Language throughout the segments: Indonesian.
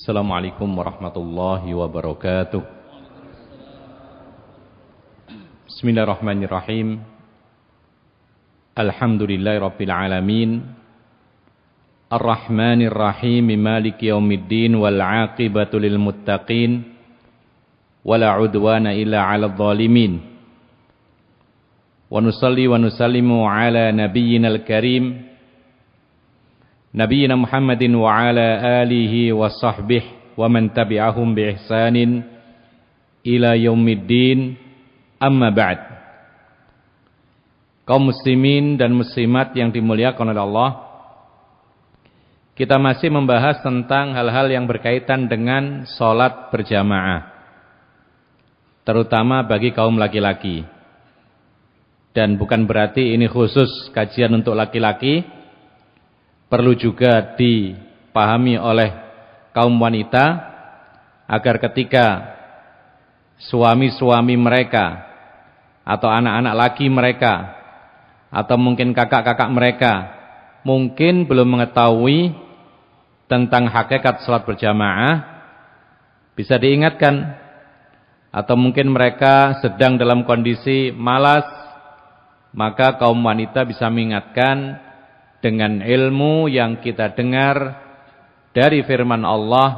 Assalamualaikum warahmatullahi wabarakatuh. Bismillahirrahmanirrahim. Alhamdulillahirabbil alamin. Arrahmanir rahim, maliki yaumiddin, wal 'aqibatu lil muttaqin, wala 'udwana illa 'alal zalimin. Wa nusalli wa nusallimu ala nabiyyinal karim, Nabiyyina Muhammadin wa ala alihi wa sahbihi wa man tabi'ahum bi ihsanin ila yaumiddin, amma ba'd. Kaum muslimin dan muslimat yang dimuliakan oleh Allah, kita masih membahas tentang hal-hal yang berkaitan dengan sholat berjamaah, terutama bagi kaum laki-laki. Dan bukan berarti ini khusus kajian untuk laki-laki, perlu juga dipahami oleh kaum wanita, agar ketika suami-suami mereka atau anak-anak laki mereka atau mungkin kakak-kakak mereka mungkin belum mengetahui tentang hakikat salat berjamaah, bisa diingatkan. Atau mungkin mereka sedang dalam kondisi malas, maka kaum wanita bisa mengingatkan dengan ilmu yang kita dengar dari firman Allah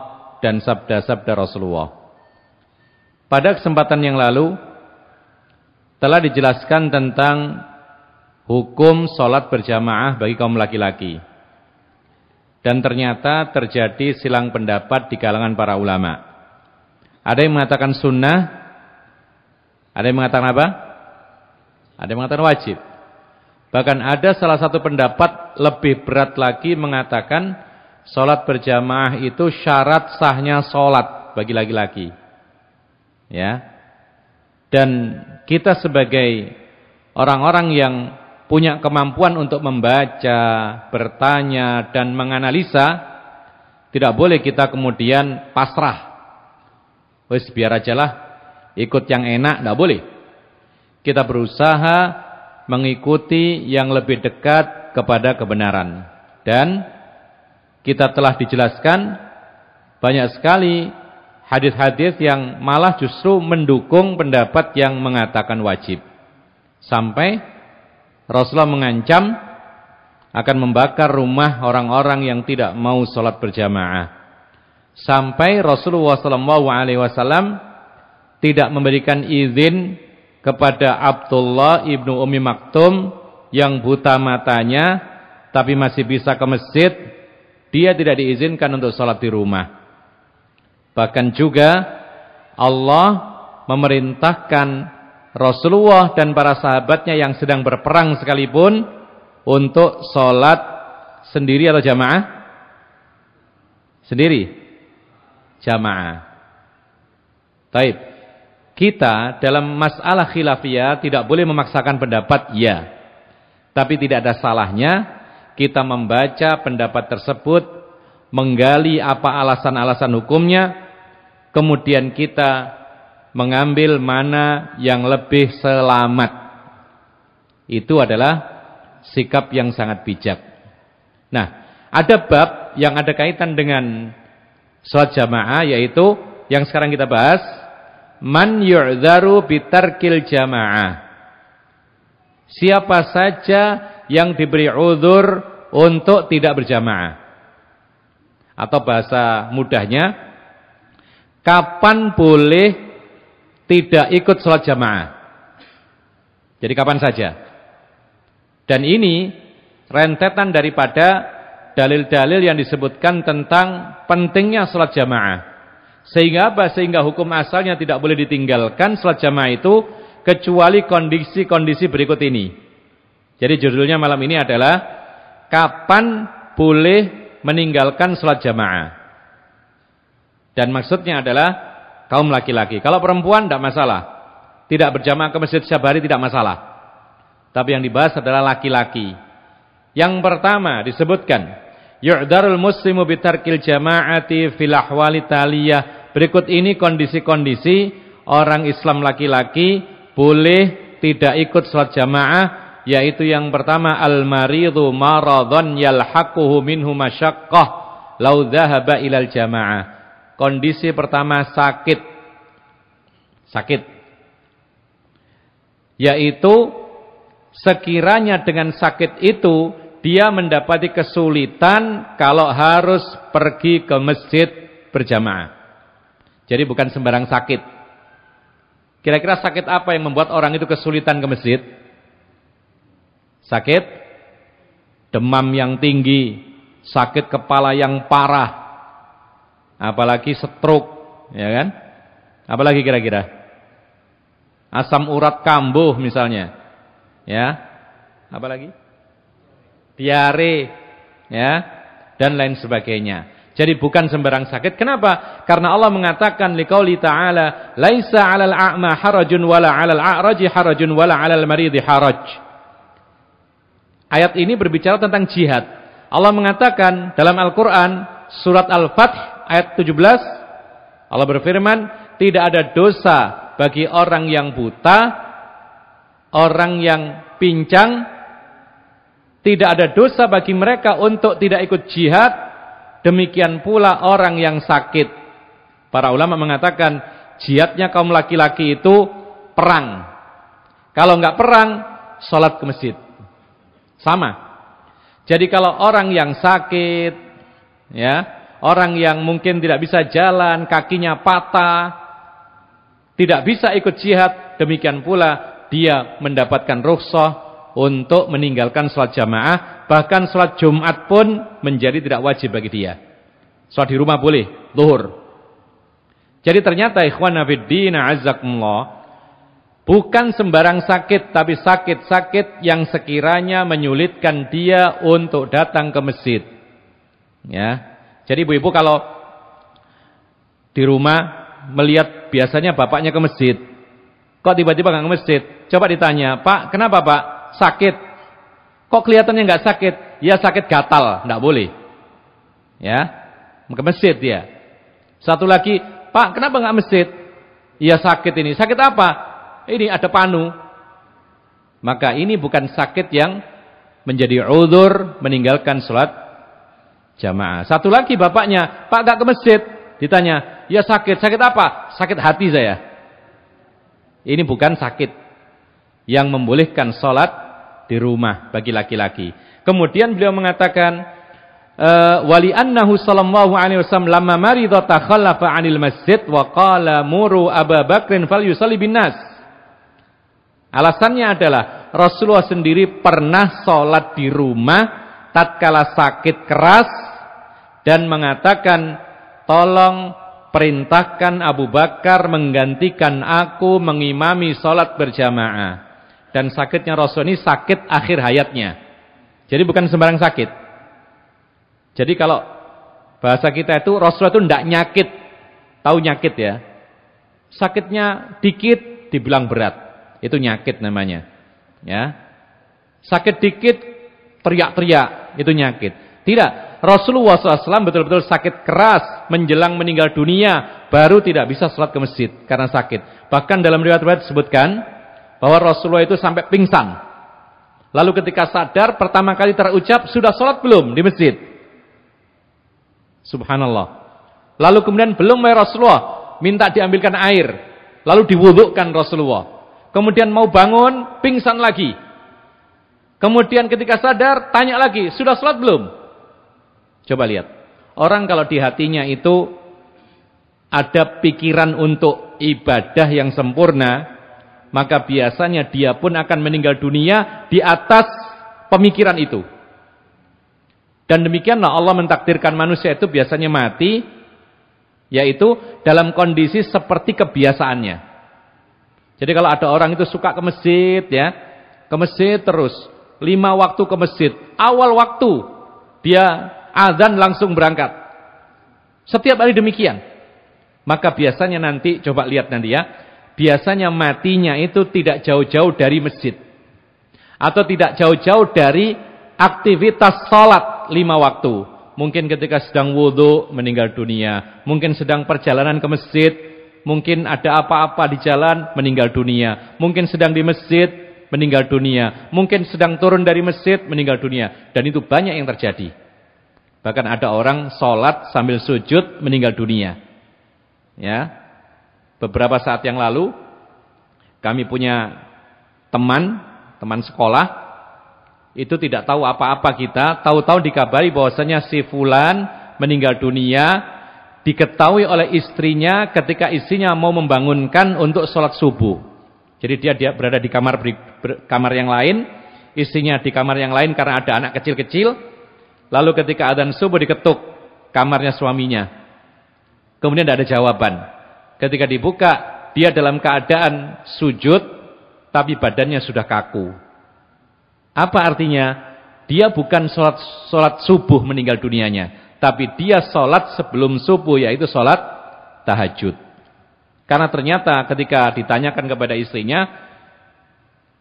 dan sabda-sabda Rasulullah. Pada kesempatan yang lalu telah dijelaskan tentang hukum sholat berjamaah bagi kaum laki-laki. Dan ternyata terjadi silang pendapat di kalangan para ulama. Ada yang mengatakan sunnah, ada yang mengatakan apa? Ada yang mengatakan wajib. Bahkan ada salah satu pendapat lebih berat lagi mengatakan sholat berjamaah itu syarat sahnya sholat bagi laki-laki. Ya. Dan kita sebagai orang-orang yang punya kemampuan untuk membaca, bertanya, dan menganalisa, tidak boleh kita kemudian pasrah. Wes biar ajalah, ikut yang enak, tidak boleh. Kita berusaha mengikuti yang lebih dekat kepada kebenaran. Dan kita telah dijelaskan banyak sekali hadis-hadis yang malah justru mendukung pendapat yang mengatakan wajib. Sampai Rasulullah mengancam akan membakar rumah orang-orang yang tidak mau sholat berjamaah. Sampai Rasulullah SAW tidak memberikan izin kepada Abdullah ibnu Ummi Maktum yang buta matanya tapi masih bisa ke masjid, dia tidak diizinkan untuk sholat di rumah. Bahkan juga Allah memerintahkan Rasulullah dan para sahabatnya yang sedang berperang sekalipun untuk sholat sendiri atau jamaah? Sendiri, jamaah. Taib. Kita dalam masalah khilafiyah tidak boleh memaksakan pendapat, ya. Tapi tidak ada salahnya kita membaca pendapat tersebut, menggali apa alasan-alasan hukumnya, kemudian kita mengambil mana yang lebih selamat. Itu adalah sikap yang sangat bijak. Nah, ada bab yang ada kaitan dengan sholat jamaah, yaitu yang sekarang kita bahas, man yu'dharu bitarkil jamaah. Siapa saja yang diberi uzur untuk tidak berjamaah. Atau bahasa mudahnya, kapan boleh tidak ikut sholat jamaah. Jadi kapan saja. Dan ini rentetan daripada dalil-dalil yang disebutkan tentang pentingnya sholat jamaah. Sehingga apa? Sehingga hukum asalnya tidak boleh ditinggalkan sholat jamaah itu kecuali kondisi-kondisi berikut ini. Jadi judulnya malam ini adalah kapan boleh meninggalkan sholat jamaah. Dan maksudnya adalah kaum laki-laki. Kalau perempuan tidak masalah, tidak berjamaah ke masjid setiap hari tidak masalah. Tapi yang dibahas adalah laki-laki. Yang pertama disebutkan, yu'darul muslimu bitarkil jama'ati fil ahwali taliyah. Berikut ini kondisi-kondisi orang Islam laki-laki boleh tidak ikut salat jamaah, yaitu yang pertama al-maridhu maradhan yalhaquhu minhu masyaqqah law dhahaba ilal jamaah. Kondisi pertama sakit. Sakit. Yaitu sekiranya dengan sakit itu dia mendapati kesulitan kalau harus pergi ke masjid berjamaah. Jadi bukan sembarang sakit. Kira-kira sakit apa yang membuat orang itu kesulitan ke masjid? Sakit demam yang tinggi, sakit kepala yang parah, apalagi stroke, ya kan? Apalagi kira-kira? Asam urat kambuh misalnya. Ya. Apalagi? Diare, ya, dan lain sebagainya. Jadi bukan sembarang sakit. Kenapa? Karena Allah mengatakan liqauli ta'ala, "Laisa 'alal a'ma harajun wala 'alal a'raji harajun wala 'alal maridi haraj." Ayat ini berbicara tentang jihad. Allah mengatakan dalam Al-Qur'an surat Al-Fath ayat 17, Allah berfirman, "Tidak ada dosa bagi orang yang buta, orang yang pincang, tidak ada dosa bagi mereka untuk tidak ikut jihad, demikian pula orang yang sakit." Para ulama mengatakan jihadnya kaum laki-laki itu perang. Kalau enggak perang, sholat ke masjid. Sama. Jadi kalau orang yang sakit, ya, orang yang mungkin tidak bisa jalan, kakinya patah, tidak bisa ikut jihad, demikian pula dia mendapatkan rukhsah untuk meninggalkan sholat jamaah, bahkan sholat Jumat pun menjadi tidak wajib bagi dia. Sholat di rumah boleh, zuhur. Jadi ternyata ikhwana fiddin a'azzakumullah, bukan sembarang sakit, tapi sakit-sakit yang sekiranya menyulitkan dia untuk datang ke masjid. Ya. Jadi ibu-ibu kalau di rumah melihat biasanya bapaknya ke masjid, kok tiba-tiba nggak ke masjid? Coba ditanya, "Pak, kenapa Pak? Sakit?" Kok kelihatannya nggak sakit? Ya sakit gatal, nggak boleh. Ya, ke masjid dia. Satu lagi, "Pak, kenapa nggak masjid?" Ya sakit ini. Sakit apa? Ini ada panu. Maka ini bukan sakit yang menjadi udzur meninggalkan sholat jamaah. Satu lagi bapaknya, "Pak, nggak ke masjid?" Ditanya, "Ya sakit." Sakit apa? "Sakit hati saya." Ini bukan sakit yang membolehkan sholat di rumah bagi laki-laki. Kemudian beliau mengatakan, wali annahu sallallahu alaihi wasallam lamma marida takhallafa 'anil masjid wa qala muru Abu Bakrin falyusalli bin nas. Alasannya adalah Rasulullah sendiri pernah sholat di rumah tatkala sakit keras dan mengatakan, "Tolong perintahkan Abu Bakar menggantikan aku mengimami sholat berjamaah." Dan sakitnya Rasul ini sakit akhir hayatnya. Jadi bukan sembarang sakit. Jadi kalau bahasa kita itu Rasul itu tidak nyakit. Tahu nyakit ya? Sakitnya dikit dibilang berat. Itu nyakit namanya. Ya. Sakit dikit teriak-teriak, itu nyakit. Tidak. Rasulullah SAW betul-betul sakit keras menjelang meninggal dunia, baru tidak bisa sholat ke masjid karena sakit. Bahkan dalam riwayat-riwayat disebutkan bahwa Rasulullah itu sampai pingsan. Lalu ketika sadar, pertama kali terucap, "Sudah sholat belum di masjid?" Subhanallah. Lalu kemudian belum ya Rasulullah, minta diambilkan air. Lalu diwudukkan Rasulullah. Kemudian mau bangun, pingsan lagi. Kemudian ketika sadar, tanya lagi, "Sudah sholat belum?" Coba lihat. Orang kalau di hatinya itu ada pikiran untuk ibadah yang sempurna, maka biasanya dia pun akan meninggal dunia di atas pemikiran itu. Dan demikianlah Allah mentakdirkan manusia itu biasanya mati, yaitu dalam kondisi seperti kebiasaannya. Jadi kalau ada orang itu suka ke masjid, ya, ke masjid terus, 5 waktu ke masjid, awal waktu dia azan langsung berangkat. Setiap hari demikian. Maka biasanya nanti, coba lihat nanti ya, biasanya matinya itu tidak jauh-jauh dari masjid. Atau tidak jauh-jauh dari aktivitas sholat 5 waktu. Mungkin ketika sedang wudhu meninggal dunia. Mungkin sedang perjalanan ke masjid. Mungkin ada apa-apa di jalan meninggal dunia. Mungkin sedang di masjid meninggal dunia. Mungkin sedang turun dari masjid meninggal dunia. Dan itu banyak yang terjadi. Bahkan ada orang sholat sambil sujud meninggal dunia. Ya. Beberapa saat yang lalu kami punya teman sekolah, itu tidak tahu apa-apa kita, tahu-tahu dikabari bahwasanya si fulan meninggal dunia, diketahui oleh istrinya ketika istrinya mau membangunkan untuk sholat subuh. Jadi dia berada di kamar yang lain, istrinya di kamar yang lain karena ada anak kecil-kecil. Lalu ketika adzan subuh diketuk kamarnya suaminya. Kemudian tidak ada jawaban. Ketika dibuka, dia dalam keadaan sujud, tapi badannya sudah kaku. Apa artinya? Dia bukan sholat subuh meninggal dunianya, tapi dia sholat sebelum subuh, yaitu sholat tahajud. Karena ternyata ketika ditanyakan kepada istrinya,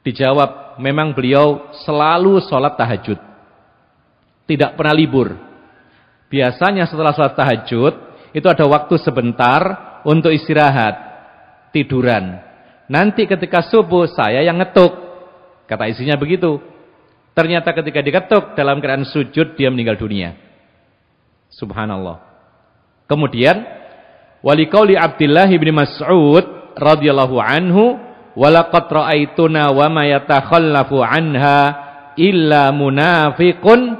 dijawab memang beliau selalu sholat tahajud, tidak pernah libur. Biasanya setelah sholat tahajud itu ada waktu sebentar untuk istirahat, tiduran. Nanti ketika subuh saya yang ngetuk, kata istrinya begitu. Ternyata ketika diketuk dalam keadaan sujud dia meninggal dunia. Subhanallah. Kemudian waliqauli Abdullah bin Mas'ud radhiyallahu anhu, walaqad ra'aituna wa ma yatakhallafu anha illa munafiqun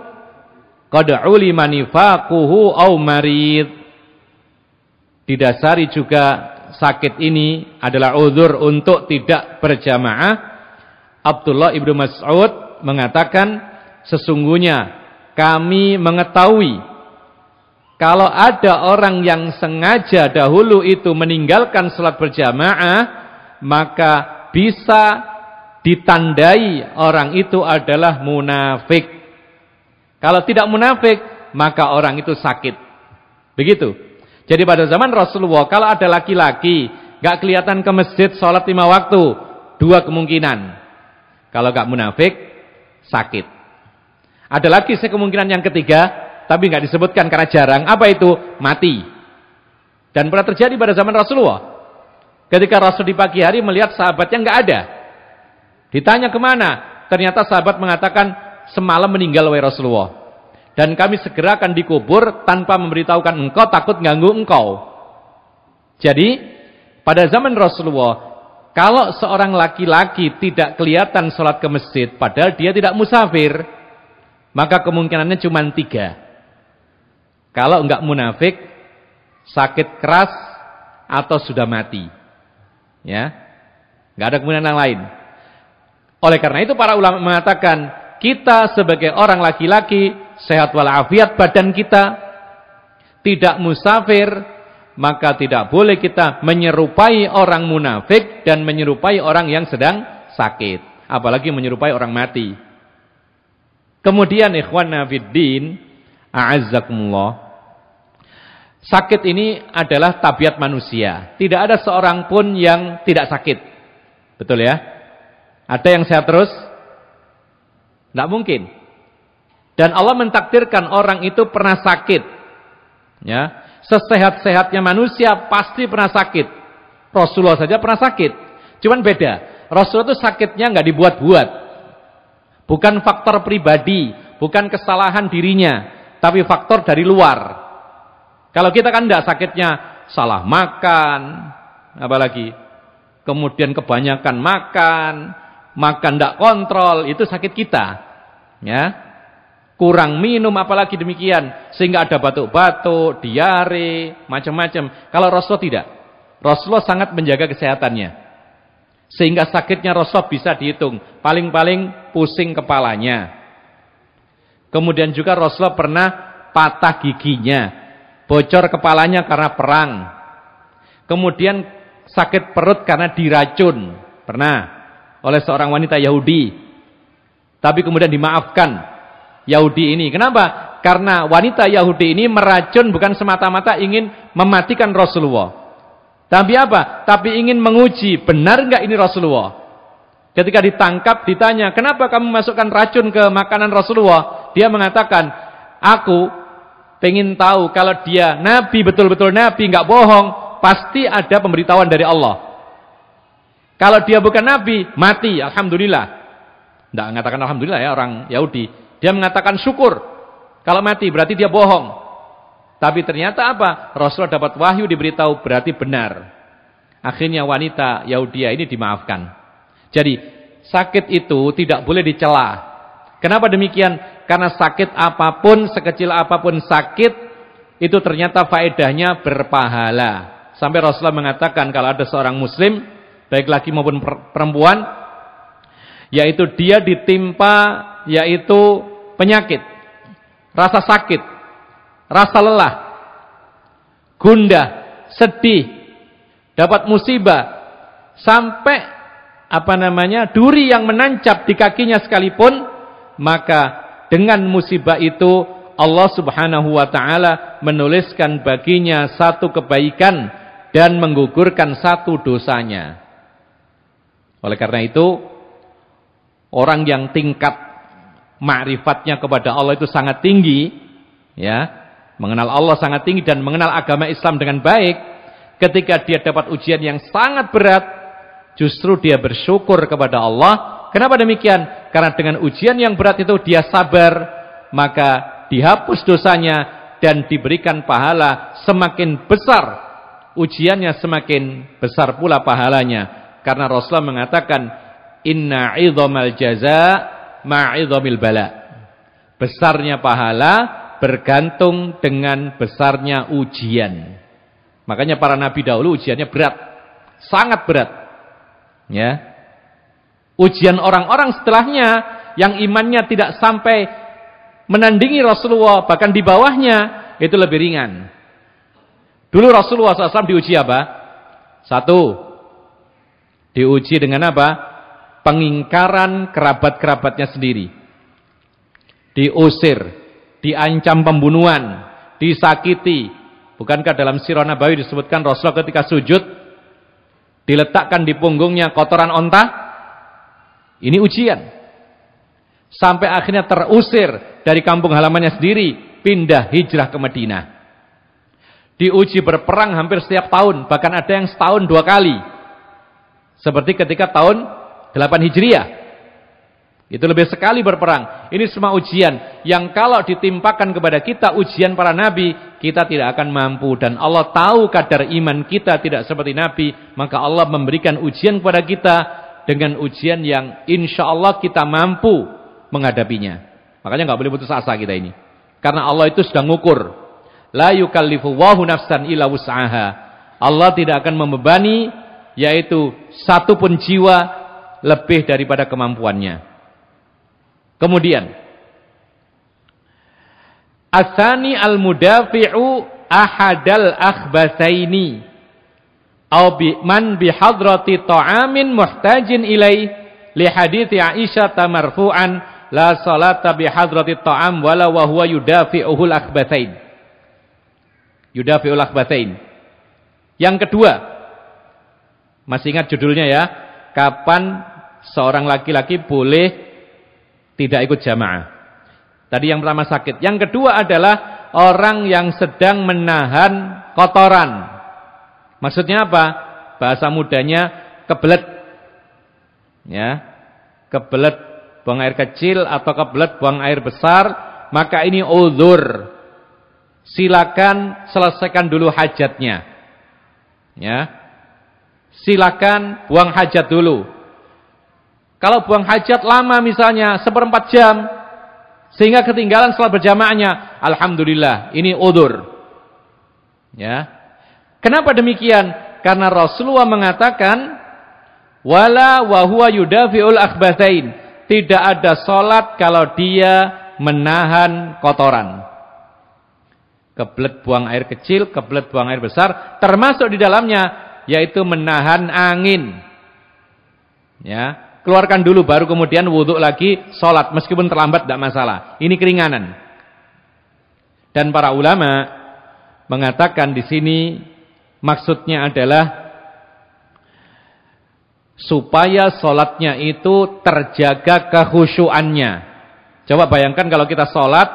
qad ulima nifaquhu aw marid. Didasari juga sakit ini adalah uzur untuk tidak berjamaah. Abdullah ibnu Mas'ud mengatakan, sesungguhnya kami mengetahui kalau ada orang yang sengaja dahulu itu meninggalkan salat berjamaah, maka bisa ditandai orang itu adalah munafik. Kalau tidak munafik, maka orang itu sakit. Begitu. Jadi pada zaman Rasulullah, kalau ada laki-laki gak kelihatan ke masjid sholat 5 waktu, 2 kemungkinan. Kalau gak munafik, sakit. Ada lagi kemungkinan yang ketiga, tapi gak disebutkan karena jarang. Apa itu? Mati. Dan pernah terjadi pada zaman Rasulullah. Ketika Rasul di pagi hari melihat sahabatnya gak ada. Ditanya kemana? Ternyata sahabat mengatakan, semalam meninggal wahai Rasulullah. Dan kami segera akan dikubur tanpa memberitahukan engkau, takut ganggu engkau. Jadi pada zaman Rasulullah, kalau seorang laki-laki tidak kelihatan sholat ke masjid padahal dia tidak musafir, maka kemungkinannya cuma 3. Kalau enggak munafik, sakit keras, atau sudah mati. Ya, enggak ada kemungkinan yang lain. Oleh karena itu para ulama mengatakan, kita sebagai orang laki-laki sehat walafiat badan kita, tidak musafir, maka tidak boleh kita menyerupai orang munafik dan menyerupai orang yang sedang sakit, apalagi menyerupai orang mati. Kemudian ikhwanna fiddin, a'azzakumullah, sakit ini adalah tabiat manusia. Tidak ada seorang pun yang tidak sakit. Betul ya? Ada yang sehat terus? Tidak mungkin. Dan Allah mentakdirkan orang itu pernah sakit. Ya, sesehat-sehatnya manusia pasti pernah sakit. Rasulullah saja pernah sakit. Cuman beda. Rasulullah itu sakitnya nggak dibuat-buat. Bukan faktor pribadi, bukan kesalahan dirinya, tapi faktor dari luar. Kalau kita kan enggak, sakitnya salah makan, apalagi kemudian kebanyakan makan enggak kontrol, itu sakit kita. Ya. Kurang minum apalagi demikian, sehingga ada batuk-batuk, diare, macam-macam. Kalau Rasulullah tidak. Rasulullah sangat menjaga kesehatannya. Sehingga sakitnya Rasulullah bisa dihitung, paling-paling pusing kepalanya. Kemudian juga Rasulullah pernah patah giginya, bocor kepalanya karena perang. Kemudian sakit perut karena diracun, pernah oleh seorang wanita Yahudi. Tapi kemudian dimaafkan Yahudi ini. Kenapa? Karena wanita Yahudi ini meracun bukan semata-mata ingin mematikan Rasulullah. Tapi apa? Tapi ingin menguji, benar enggak ini Rasulullah? Ketika ditangkap, ditanya, kenapa kamu masukkan racun ke makanan Rasulullah? Dia mengatakan, aku pengen tahu kalau dia Nabi, betul-betul Nabi, enggak bohong, pasti ada pemberitahuan dari Allah. Kalau dia bukan Nabi, mati, alhamdulillah. Enggak mengatakan alhamdulillah ya orang Yahudi. Dia mengatakan syukur. Kalau mati berarti dia bohong. Tapi ternyata apa? Rasulullah dapat wahyu, diberitahu, berarti benar. Akhirnya wanita Yahudiya ini dimaafkan. Jadi sakit itu tidak boleh dicela. Kenapa demikian? Karena sakit apapun, sekecil apapun sakit, itu ternyata faedahnya berpahala. Sampai Rasulullah mengatakan kalau ada seorang muslim, baik laki maupun perempuan, yaitu dia ditimpa yaitu penyakit, rasa sakit, rasa lelah, gundah, sedih, dapat musibah, sampai duri yang menancap di kakinya sekalipun, maka dengan musibah itu Allah Subhanahu wa taala menuliskan baginya satu kebaikan dan menggugurkan satu dosanya. Oleh karena itu, orang yang tingkat ma'rifatnya kepada Allah itu sangat tinggi, ya, mengenal Allah sangat tinggi dan mengenal agama Islam dengan baik, ketika dia dapat ujian yang sangat berat, justru dia bersyukur kepada Allah. Kenapa demikian? Karena dengan ujian yang berat itu dia sabar, maka dihapus dosanya dan diberikan pahala semakin besar. Ujiannya semakin besar pula pahalanya. Karena Rasulullah mengatakan, inna 'idhamal jazaa ma'idhamil bala. Besarnya pahala bergantung dengan besarnya ujian. Makanya para nabi dahulu ujiannya berat, sangat berat. Ya. Ujian orang-orang setelahnya yang imannya tidak sampai menandingi Rasulullah, bahkan di bawahnya, itu lebih ringan. Dulu Rasulullah SAW diuji apa? Satu, diuji dengan apa? Pengingkaran kerabat-kerabatnya sendiri. Diusir, diancam pembunuhan, disakiti. Bukankah dalam Sirah Nabawi disebutkan Rasulullah ketika sujud diletakkan di punggungnya kotoran onta? Ini ujian. Sampai akhirnya terusir dari kampung halamannya sendiri, pindah hijrah ke Madinah. Diuji berperang hampir setiap tahun, bahkan ada yang setahun 2 kali. Seperti ketika tahun 8 Hijriah. Itu lebih sekali berperang. Ini semua ujian yang kalau ditimpakan kepada kita ujian para nabi, kita tidak akan mampu. Dan Allah tahu kadar iman kita tidak seperti nabi, maka Allah memberikan ujian kepada kita dengan ujian yang insya Allah kita mampu menghadapinya. Makanya nggak boleh putus asa kita ini. Karena Allah itu sudah ngukur. La yukallifu Allahu nafsan illa wus'aha. Allah tidak akan membebani yaitu satu pun jiwa lebih daripada kemampuannya. Kemudian Asani al-mudafi'u ahadal akhbasaini au man bihadrati ta'amin muhtajin ilai li hadithi Aisyah marfu'an la salata bihadrati ta'am wala wa huwa yudafi'uhul akhbasain. Yudafi'ul akhbasain. Yang kedua, masih ingat judulnya ya, kapan seorang laki-laki boleh tidak ikut jamaah. Tadi yang pertama sakit. Yang kedua adalah orang yang sedang menahan kotoran. Maksudnya apa? Bahasa mudanya kebelet. Ya. Kebelet buang air kecil atau kebelet buang air besar, maka ini uzur. Silakan selesaikan dulu hajatnya. Ya. Silakan buang hajat dulu. Kalau buang hajat lama misalnya 1/4 jam sehingga ketinggalan salat berjamaahnya, alhamdulillah, ini uzur. Ya. Kenapa demikian? Karena Rasulullah mengatakan wala wa huwa yudafi'ul akhbathain. Tidak ada salat kalau dia menahan kotoran. Kebelet buang air kecil, kebelet buang air besar, termasuk di dalamnya yaitu menahan angin. Ya, keluarkan dulu baru kemudian wudhu lagi, sholat meskipun terlambat tidak masalah. Ini keringanan. Dan para ulama mengatakan di sini maksudnya adalah supaya sholatnya itu terjaga kekhusyuannya. Coba bayangkan kalau kita sholat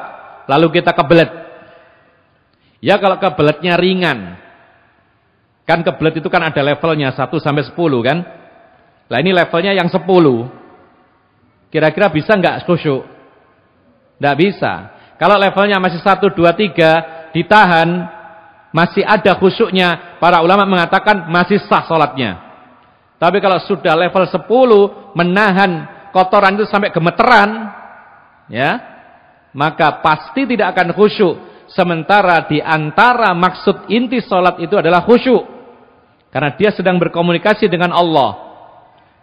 lalu kita kebelet. Ya kalau kebeletnya ringan. Kan kebelet itu kan ada levelnya 1 sampai 10 kan. Lah ini levelnya yang 10. Kira-kira bisa nggak khusyuk? Nggak bisa. Kalau levelnya masih 1, 2, 3, ditahan, masih ada khusyuknya, para ulama mengatakan masih sah sholatnya. Tapi kalau sudah level 10, menahan kotoran itu sampai gemeteran, ya, maka pasti tidak akan khusyuk. Sementara di antara maksud inti sholat itu adalah khusyuk, karena dia sedang berkomunikasi dengan Allah,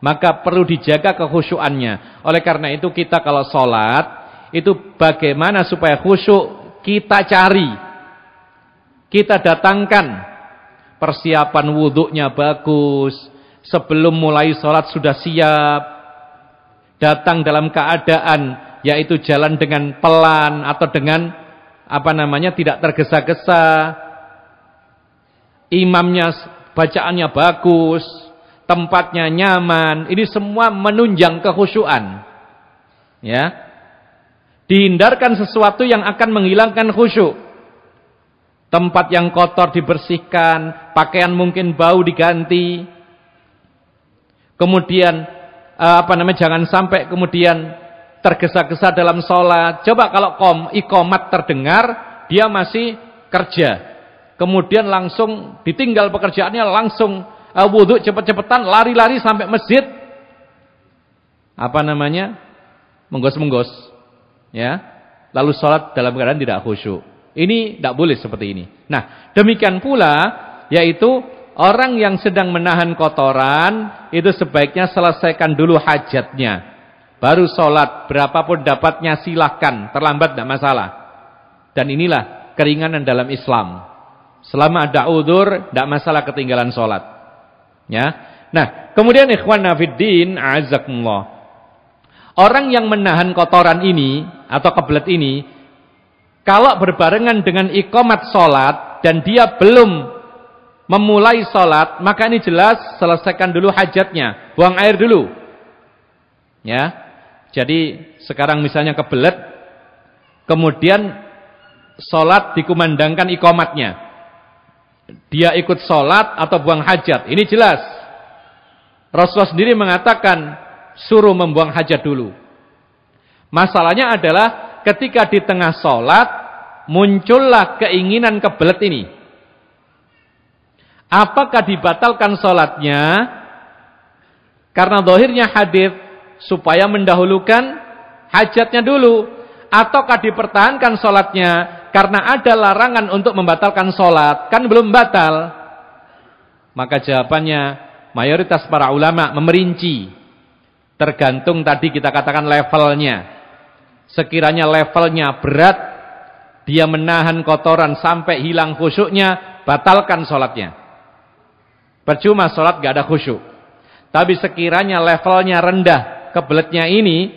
maka perlu dijaga kekhusyuannya. Oleh karena itu kita kalau sholat, itu bagaimana supaya khusyuk kita cari, kita datangkan. Persiapan wudhunya bagus, sebelum mulai sholat sudah siap, datang dalam keadaan yaitu jalan dengan pelan atau dengan tidak tergesa-gesa, imamnya bacaannya bagus, tempatnya nyaman. Ini semua menunjang kekhusyuan, ya. Dihindarkan sesuatu yang akan menghilangkan khusyuk. Tempat yang kotor dibersihkan, pakaian mungkin bau diganti. Kemudian jangan sampai kemudian tergesa-gesa dalam sholat. Coba kalau iqamat terdengar, dia masih kerja, kemudian langsung ditinggal pekerjaannya, langsung wudhu cepet-cepetan, lari-lari sampai masjid, menggos-menggos, ya, lalu sholat dalam keadaan tidak khusyuk. Ini tidak boleh seperti ini. Nah, demikian pula yaitu orang yang sedang menahan kotoran, itu sebaiknya selesaikan dulu hajatnya, baru sholat. Berapapun dapatnya silahkan, terlambat tidak masalah. Dan inilah keringanan dalam Islam. Selama ada udzur, tidak masalah ketinggalan sholat, ya. Nah, kemudian ikhwan fiddin, a'azzakumullah, orang yang menahan kotoran ini atau kebelet ini, kalau berbarengan dengan iqamat sholat dan dia belum memulai sholat, maka ini jelas selesaikan dulu hajatnya, buang air dulu, ya. Jadi sekarang misalnya kebelet, kemudian sholat dikumandangkan iqamatnya, dia ikut sholat atau buang hajat, ini jelas Rasulullah sendiri mengatakan suruh membuang hajat dulu. Masalahnya adalah ketika di tengah sholat muncullah keinginan kebelet ini, apakah dibatalkan sholatnya karena zahirnya hadits supaya mendahulukan hajatnya dulu, ataukah dipertahankan sholatnya karena ada larangan untuk membatalkan sholat, kan belum batal? Maka jawabannya mayoritas para ulama memerinci, tergantung tadi kita katakan levelnya. Sekiranya levelnya berat, dia menahan kotoran sampai hilang khusyuknya, batalkan sholatnya, percuma sholat gak ada khusyuk. Tapi sekiranya levelnya rendah, kebeletnya ini,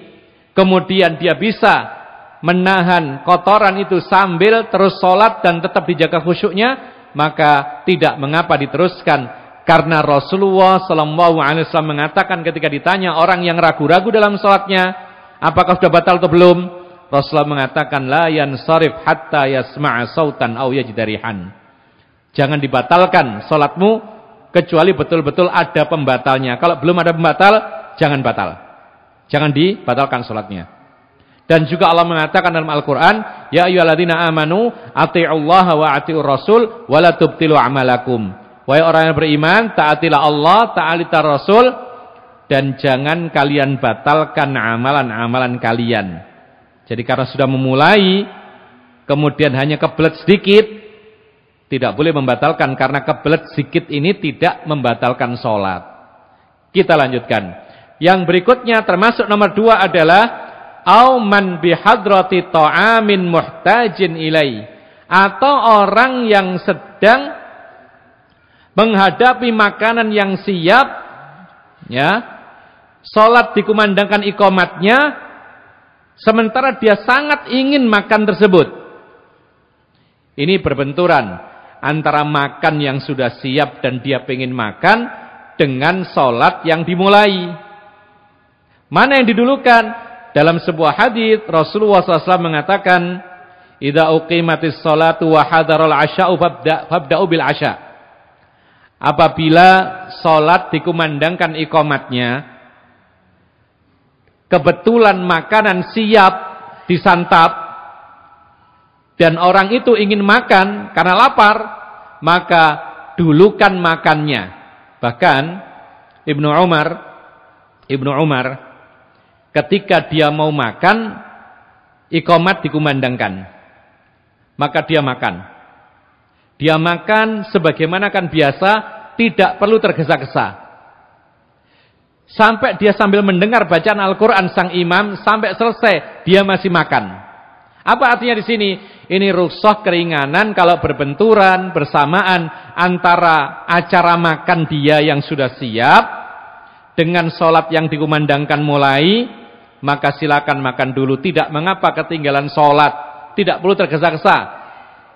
kemudian dia bisa menahan kotoran itu sambil terus sholat dan tetap dijaga khusyuknya, maka tidak mengapa diteruskan. Karena Rasulullah SAW mengatakan ketika ditanya orang yang ragu-ragu dalam sholatnya, apakah sudah batal atau belum, Rasulullah mengatakan la yansarif hatta yasma'a sautan aw yajida rihan. Jangan dibatalkan sholatmu kecuali betul-betul ada pembatalnya. Kalau belum ada pembatal, jangan batal. Jangan dibatalkan sholatnya. Dan juga Allah mengatakan dalam Al-Quran, ya ayyuhalladzina amanu ati'ullaha wa ati'ur rasul wa la tubtilu amalakum. Wahai orang yang beriman, taatilah Allah, taatilah Rasul, dan jangan kalian batalkan amalan-amalan kalian. Jadi karena sudah memulai, kemudian hanya kebelet sedikit, tidak boleh membatalkan, karena kebelet sedikit ini tidak membatalkan sholat. Kita lanjutkan. Yang berikutnya termasuk nomor 2 adalah au man bihadrati ta'amin muhtajin ilai, atau orang yang sedang menghadapi makanan yang siap, ya, sholat dikumandangkan iqamatnya, sementara dia sangat ingin makan tersebut. Ini berbenturan antara makan yang sudah siap dan dia pengen makan dengan sholat yang dimulai. Mana yang didulukan? Dalam sebuah hadis Rasulullah SAW mengatakan, idza uqimatis sholatu wa hadaral asya'u fabda'u bil asya'. Apabila sholat dikumandangkan iqamatnya, kebetulan makanan siap disantap, dan orang itu ingin makan karena lapar, maka dulukan makannya. Bahkan Ibnu Umar ketika dia mau makan, iqamat dikumandangkan, maka dia makan. Dia makan sebagaimana kan biasa, tidak perlu tergesa-gesa. Sampai dia sambil mendengar bacaan Al-Quran sang imam, sampai selesai dia masih makan. Apa artinya di sini? Ini rukhsah keringanan kalau berbenturan bersamaan antara acara makan dia yang sudah siap dengan sholat yang dikumandangkan mulai, maka silakan makan dulu. Tidak mengapa ketinggalan sholat, tidak perlu tergesa-gesa,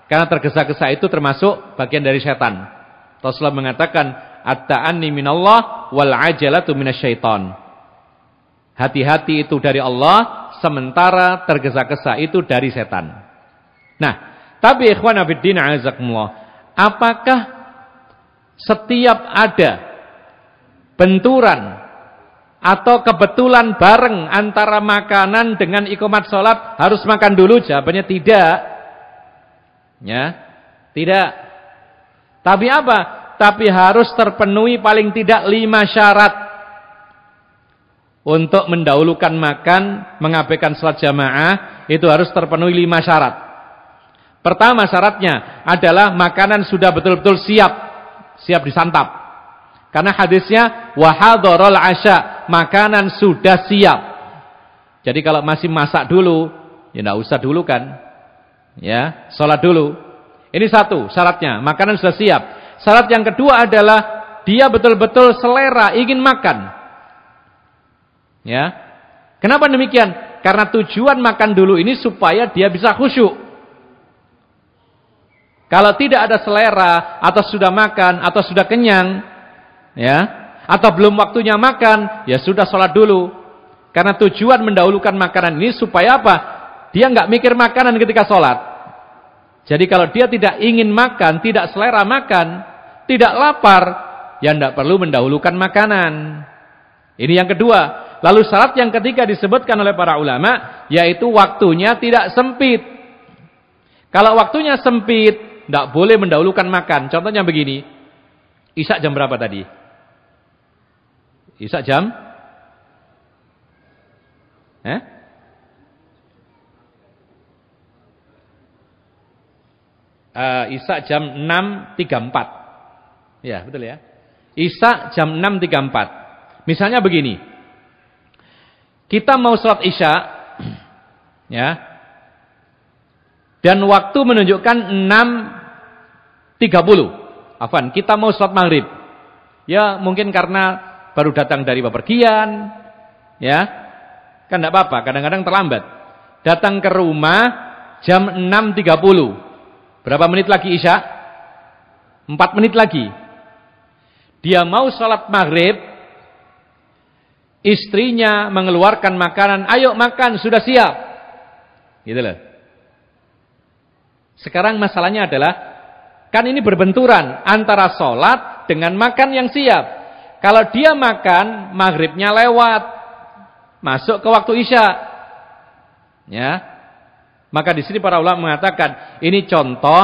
karena tergesa-gesa itu termasuk bagian dari setan. Rasulullah mengatakan, at-ta'anni minallah wal ajalatu minasyaiton. Hati-hati itu dari Allah, sementara tergesa-gesa itu dari setan. Nah, tapi ikhwan fillah azakumullah, apakah setiap ada benturan atau kebetulan bareng antara makanan dengan iqamat sholat harus makan dulu? Jawabannya tidak. Ya, tidak. Tapi apa? Tapi harus terpenuhi paling tidak 5 syarat untuk mendahulukan makan, mengabaikan salat jamaah. Itu harus terpenuhi 5 syarat. Pertama syaratnya adalah makanan sudah betul-betul siap disantap. Karena hadisnya wa hadarul asya, makanan sudah siap. Jadi kalau masih masak dulu, ya enggak usah dulu kan. Ya, salat dulu. Ini satu syaratnya, makanan sudah siap. Syarat yang kedua adalah dia betul-betul selera, ingin makan. Ya. Kenapa demikian? Karena tujuan makan dulu ini supaya dia bisa khusyuk. Kalau tidak ada selera, atau sudah makan, atau sudah kenyang, ya, atau belum waktunya makan, ya sudah sholat dulu. Karena tujuan mendahulukan makanan ini supaya apa? Dia nggak mikir makanan ketika sholat. Jadi kalau dia tidak ingin makan, tidak selera makan, tidak lapar, ya tidak perlu mendahulukan makanan. Ini yang kedua. Lalu syarat yang ketiga disebutkan oleh para ulama, yaitu waktunya tidak sempit. Kalau waktunya sempit, tidak boleh mendahulukan makan. Contohnya begini, Isya jam berapa tadi? Isya jam? Isya jam 6.34. Ya, betul ya. Isya jam 6.34. Misalnya begini. Kita mau sholat Isya, ya. Dan waktu menunjukkan 6.30. Afwan, kita mau sholat maghrib. Ya, mungkin karena baru datang dari bepergian, ya. Kan tidak apa-apa, kadang-kadang terlambat. Datang ke rumah jam 6.30. Berapa menit lagi Isya? 4 menit lagi. Dia mau sholat maghrib, istrinya mengeluarkan makanan, ayo makan, sudah siap. Gitu loh. Sekarang masalahnya adalah, kan ini berbenturan antara sholat dengan makan yang siap. Kalau dia makan, maghribnya lewat, masuk ke waktu Isya. Ya. Maka di sini para ulama mengatakan, ini contoh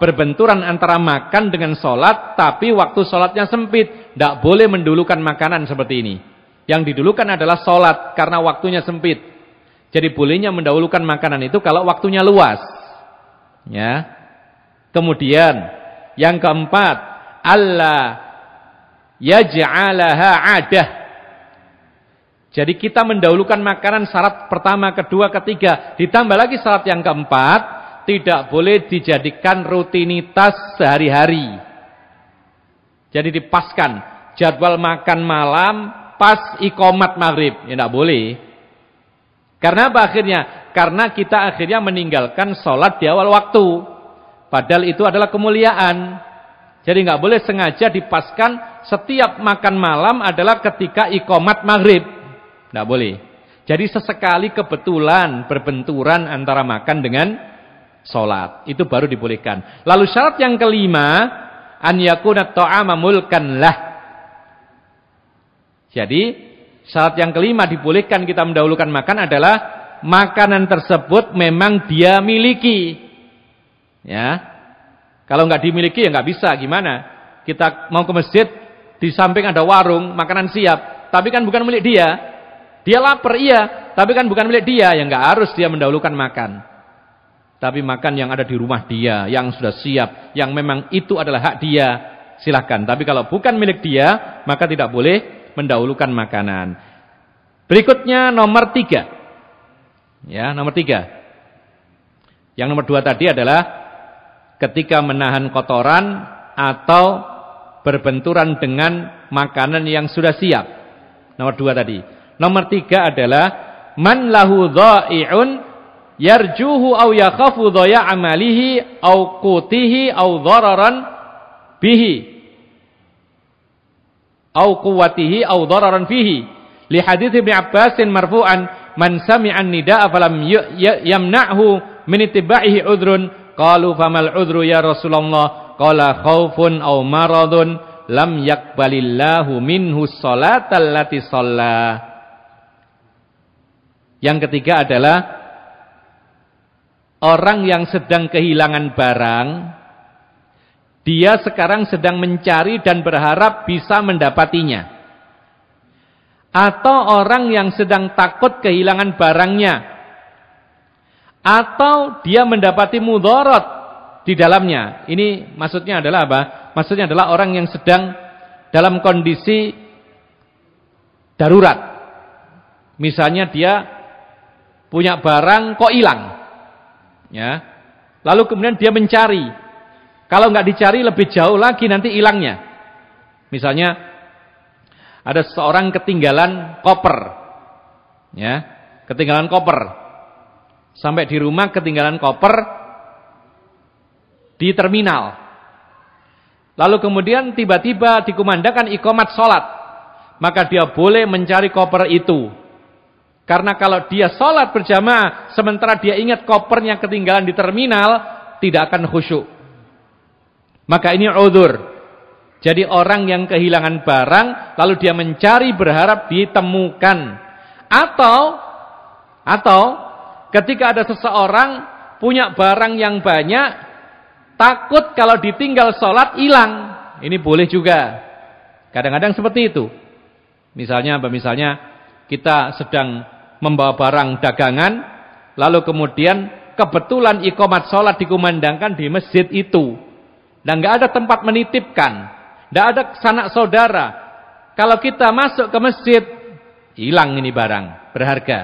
berbenturan antara makan dengan sholat, tapi waktu sholatnya sempit. Tidak boleh mendulukan makanan seperti ini. Yang didulukan adalah sholat, karena waktunya sempit. Jadi bolehnya mendahulukan makanan itu kalau waktunya luas. Ya. Kemudian, yang keempat, Allah yaj'alaha adah. Jadi kita mendahulukan makanan syarat pertama, kedua, ketiga. Ditambah lagi syarat yang keempat, tidak boleh dijadikan rutinitas sehari-hari. Jadi dipaskan jadwal makan malam pas iqamat maghrib. Ya tidak boleh. Karena apa akhirnya? Karena kita akhirnya meninggalkan sholat di awal waktu. Padahal itu adalah kemuliaan. Jadi nggak boleh sengaja dipaskan setiap makan malam adalah ketika iqamat maghrib. Tidak boleh. Jadi sesekali kebetulan berbenturan antara makan dengan sholat. Itu baru dibolehkan. Lalu syarat yang kelima, an yakuna ta'ama mulkan lah. Jadi syarat yang kelima dibolehkan kita mendahulukan makan adalah makanan tersebut memang dia miliki. Ya. Kalau nggak dimiliki ya nggak bisa, gimana? Kita mau ke masjid, di samping ada warung, makanan siap, tapi kan bukan milik dia. Dia lapar, iya, tapi kan bukan milik dia, ya nggak harus dia mendahulukan makan. Tapi makan yang ada di rumah dia, yang sudah siap, yang memang itu adalah hak dia, silahkan. Tapi kalau bukan milik dia, maka tidak boleh mendahulukan makanan. Berikutnya nomor 3. Ya, nomor 3. Yang nomor 2 tadi adalah ketika menahan kotoran atau berbenturan dengan makanan yang sudah siap. Nomor 2 tadi. Nomor 3 adalah man lahu dha'i'un yarjuhu aw yakhafu dhaya' amalihi aw qutihi aw dhararan bihi aw quwwatihi aw dhararan fihi. Li hadits Ibnu Abbas marfu'an man sami'a an-nida'a falam yamna'hu min ittiba'ihi udhrun qalu famal udhru ya Rasulullah qala khaufun aw maradun lam yaqbalillahu minhu sholatal lati shalla. Yang ketiga adalah orang yang sedang kehilangan barang, dia sekarang sedang mencari dan berharap bisa mendapatinya. Atau orang yang sedang takut kehilangan barangnya, atau dia mendapati mudarat di dalamnya. Ini maksudnya adalah apa? Maksudnya adalah orang yang sedang dalam kondisi darurat. Misalnya dia punya barang kok hilang, ya. Lalu kemudian dia mencari. Kalau nggak dicari lebih jauh lagi nanti hilangnya. Misalnya ada seorang ketinggalan koper, ya, ketinggalan koper. Sampai di rumah ketinggalan koper di terminal. Lalu kemudian tiba-tiba dikumandangkan iqamat sholat, maka dia boleh mencari koper itu. Karena kalau dia sholat berjamaah, sementara dia ingat kopernya ketinggalan di terminal, tidak akan khusyuk. Maka ini udhur. Jadi orang yang kehilangan barang, lalu dia mencari berharap ditemukan. Atau ketika ada seseorang punya barang yang banyak, takut kalau ditinggal sholat hilang. Ini boleh juga. Kadang-kadang seperti itu. Misalnya kita sedang membawa barang dagangan, lalu kemudian kebetulan iqamat sholat dikumandangkan di masjid itu, dan nggak ada tempat menitipkan, nggak ada sanak saudara. Kalau kita masuk ke masjid, hilang ini barang berharga,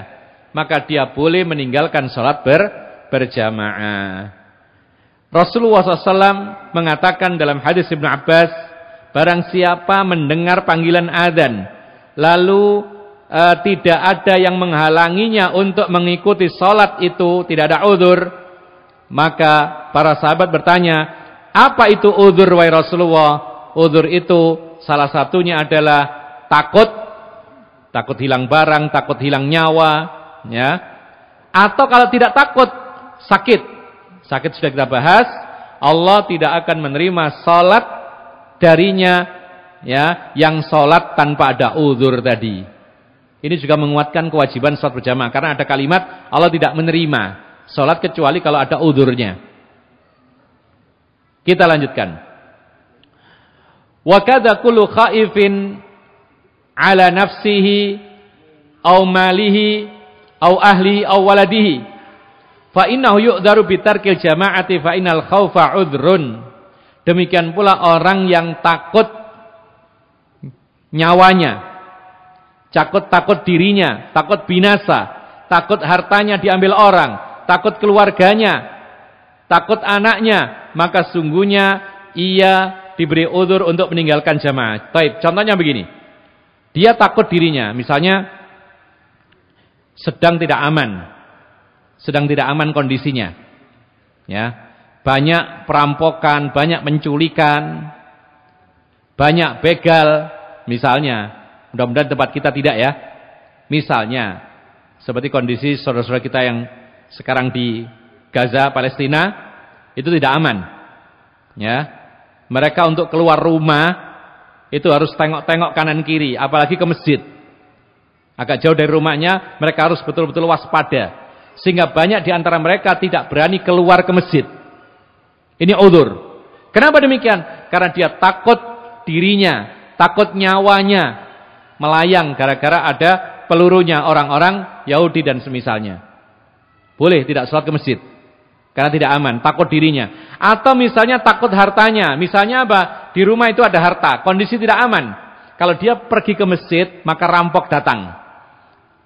maka dia boleh meninggalkan sholat berjamaah. Rasulullah SAW mengatakan dalam hadis Ibnu Abbas, barang siapa mendengar panggilan adzan, lalu tidak ada yang menghalanginya untuk mengikuti sholat itu, tidak ada udzur, maka para sahabat bertanya, apa itu udzur wahai Rasulullah? Udzur itu salah satunya adalah takut hilang barang, takut hilang nyawa, ya. Atau kalau tidak takut, sakit sudah kita bahas, Allah tidak akan menerima sholat darinya, ya, yang sholat tanpa ada udzur tadi. Ini juga menguatkan kewajiban sholat berjamaah, karena ada kalimat Allah tidak menerima sholat kecuali kalau ada udzurnya. Kita lanjutkan. Wa kadza kullu khaifin ala nafsihi aw malihi aw ahlihi aw waladihi fa innahu yu'dharu bi tarkil jama'ati fa innal khaufa udhrun. Demikian pula orang yang takut nyawanya, takut dirinya, takut binasa, takut hartanya diambil orang, takut keluarganya, takut anaknya, maka sungguhnya ia diberi udzur untuk meninggalkan jamaah. Baik, contohnya begini. Dia takut dirinya, misalnya sedang tidak aman kondisinya. Ya. Banyak perampokan, banyak penculikan, banyak begal misalnya. Mudah-mudahan tempat kita tidak, ya. Misalnya seperti kondisi saudara-saudara kita yang sekarang di Gaza, Palestina, itu tidak aman. Ya. Mereka untuk keluar rumah itu harus tengok-tengok kanan kiri, apalagi ke masjid. Agak jauh dari rumahnya, mereka harus betul-betul waspada. Sehingga banyak di antara mereka tidak berani keluar ke masjid. Ini udzur. Kenapa demikian? Karena dia takut dirinya, takut nyawanya melayang gara-gara ada pelurunya orang-orang Yahudi dan semisalnya. Boleh tidak sholat ke masjid karena tidak aman, takut dirinya. Atau misalnya takut hartanya. Misalnya apa? Di rumah itu ada harta, kondisi tidak aman. Kalau dia pergi ke masjid, maka rampok datang.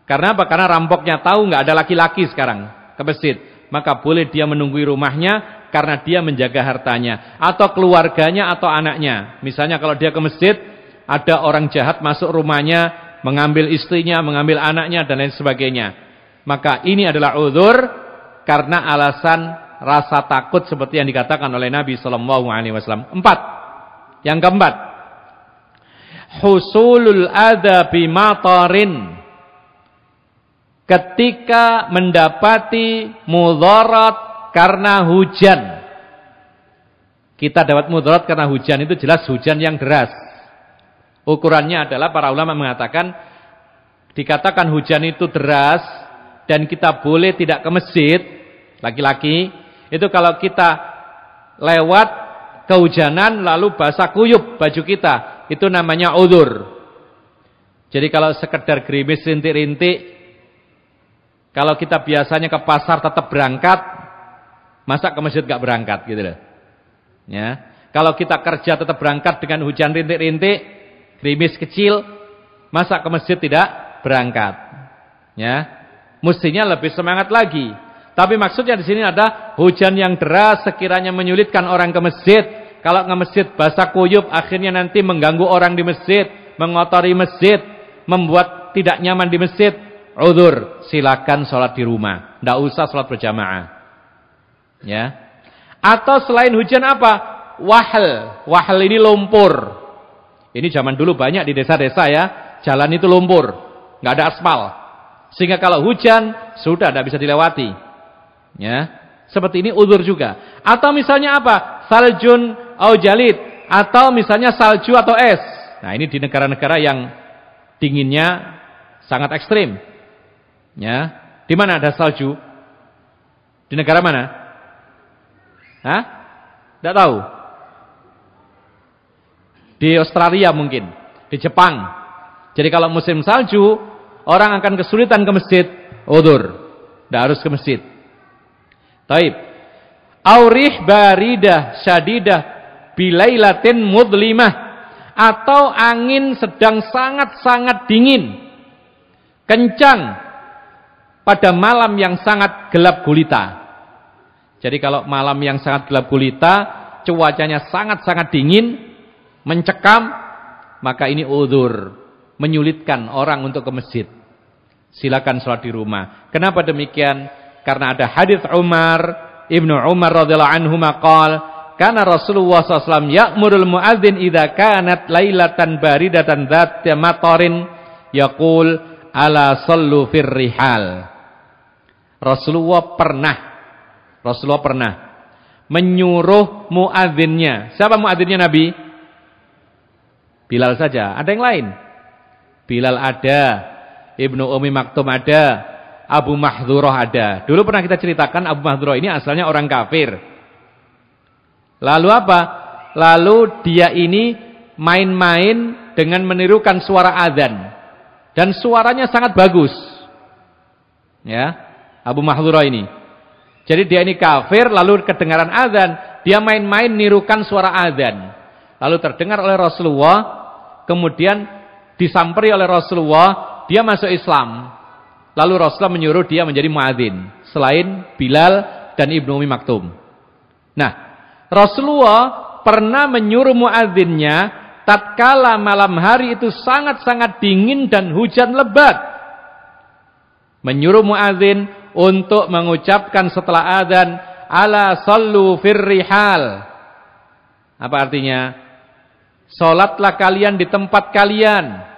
Karena apa? Karena rampoknya tahu nggak ada laki-laki sekarang ke masjid. Maka boleh dia menunggui rumahnya karena dia menjaga hartanya. Atau keluarganya atau anaknya. Misalnya kalau dia ke masjid, ada orang jahat masuk rumahnya, mengambil istrinya, mengambil anaknya, dan lain sebagainya. Maka ini adalah udzur karena alasan rasa takut seperti yang dikatakan oleh Nabi SAW. 4. Yang keempat, husulul adza bimatarin. Ketika mendapati mudarat karena hujan. Kita dapat mudarat karena hujan, itu jelas hujan yang deras. Ukurannya adalah para ulama mengatakan, dikatakan hujan itu deras dan kita boleh tidak ke masjid, laki-laki, itu kalau kita lewat kehujanan lalu basah kuyup baju kita, itu namanya udzur. Jadi kalau sekedar gerimis rintik-rintik, kalau kita biasanya ke pasar tetap berangkat, masa ke masjid gak berangkat gitu loh. Ya. Kalau kita kerja tetap berangkat dengan hujan rintik-rintik, gerimis kecil, masa ke masjid tidak berangkat? Ya. Mestinya lebih semangat lagi. Tapi maksudnya di sini ada hujan yang deras sekiranya menyulitkan orang ke masjid. Kalau ke masjid basah kuyup, akhirnya nanti mengganggu orang di masjid, mengotori masjid, membuat tidak nyaman di masjid. Udzur, silakan sholat di rumah, tidak usah sholat berjamaah. Ya. Atau selain hujan apa? Wahal. Wahal ini lumpur. Ini zaman dulu banyak di desa-desa ya, jalan itu lumpur, nggak ada aspal. Sehingga kalau hujan sudah tidak bisa dilewati. Ya, seperti ini udzur juga. Atau misalnya apa? Saljun au jalid, atau misalnya salju atau es. Nah, ini di negara-negara yang dinginnya sangat ekstrim. Ya, di mana ada salju? Di negara mana? Hah? Tidak tahu. Di Australia mungkin, di Jepang. Jadi kalau musim salju, orang akan kesulitan ke masjid, udzur, tidak harus ke masjid. Taib. Aurih baridah syadidah bilailatin mudlimah, atau angin sedang sangat-sangat dingin, kencang pada malam yang sangat gelap gulita. Jadi kalau malam yang sangat gelap gulita, cuacanya sangat-sangat dingin, mencekam, maka ini udzur, menyulitkan orang untuk ke masjid. Silakan sholat di rumah. Kenapa demikian? Karena ada hadis Ibnu Umar radhiyallahu anhu maqal, kana Rasulullah SAW ya'murul muadzin idza kanat lailatan baridatan dzat matarin yaqul ala sallu fir rihal. Rasulullah pernah menyuruh muadzinnya. Siapa muadzinnya Nabi? Bilal saja. Ada yang lain? Bilal ada, Ibnu Ummi Maktum ada, Abu Mahdhurah ada. Dulu pernah kita ceritakan Abu Mahdhurah ini asalnya orang kafir. Lalu apa? Lalu dia ini main-main dengan menirukan suara azan. Dan suaranya sangat bagus. Ya, Abu Mahdhurah ini. Jadi dia ini kafir, lalu kedengaran azan, dia main-main nirukan suara azan. Lalu terdengar oleh Rasulullah, kemudian disamperi oleh Rasulullah, dia masuk Islam. Lalu Rasulullah menyuruh dia menjadi muadzin selain Bilal dan Ibnu Ummi Maktum. Nah, Rasulullah pernah menyuruh muadzinnya tatkala malam hari itu sangat-sangat dingin dan hujan lebat. Menyuruh muadzin untuk mengucapkan setelah adzan ala sallu fir rihal. Apa artinya? Salatlah kalian di tempat kalian.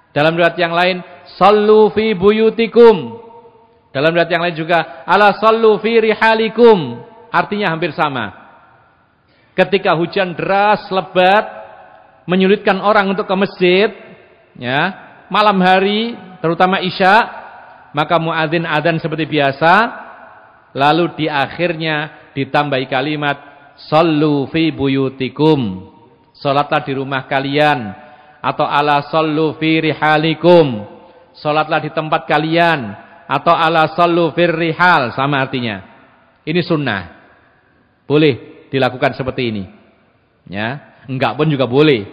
Dalam riwayat yang lain, sallu fi buyutikum. Dalam riwayat yang lain juga, ala sallu fi rihalikum. Artinya hampir sama. Ketika hujan deras, lebat, menyulitkan orang untuk ke masjid, ya, malam hari, terutama Isya, maka muadzin adzan seperti biasa, lalu di akhirnya ditambahi kalimat sallu fi buyutikum, salatlah di rumah kalian, atau ala sallu fi rihalikum, salatlah di tempat kalian, atau ala sallu fir rihal, sama artinya. Ini sunnah. Boleh dilakukan seperti ini. Ya, enggak pun juga boleh.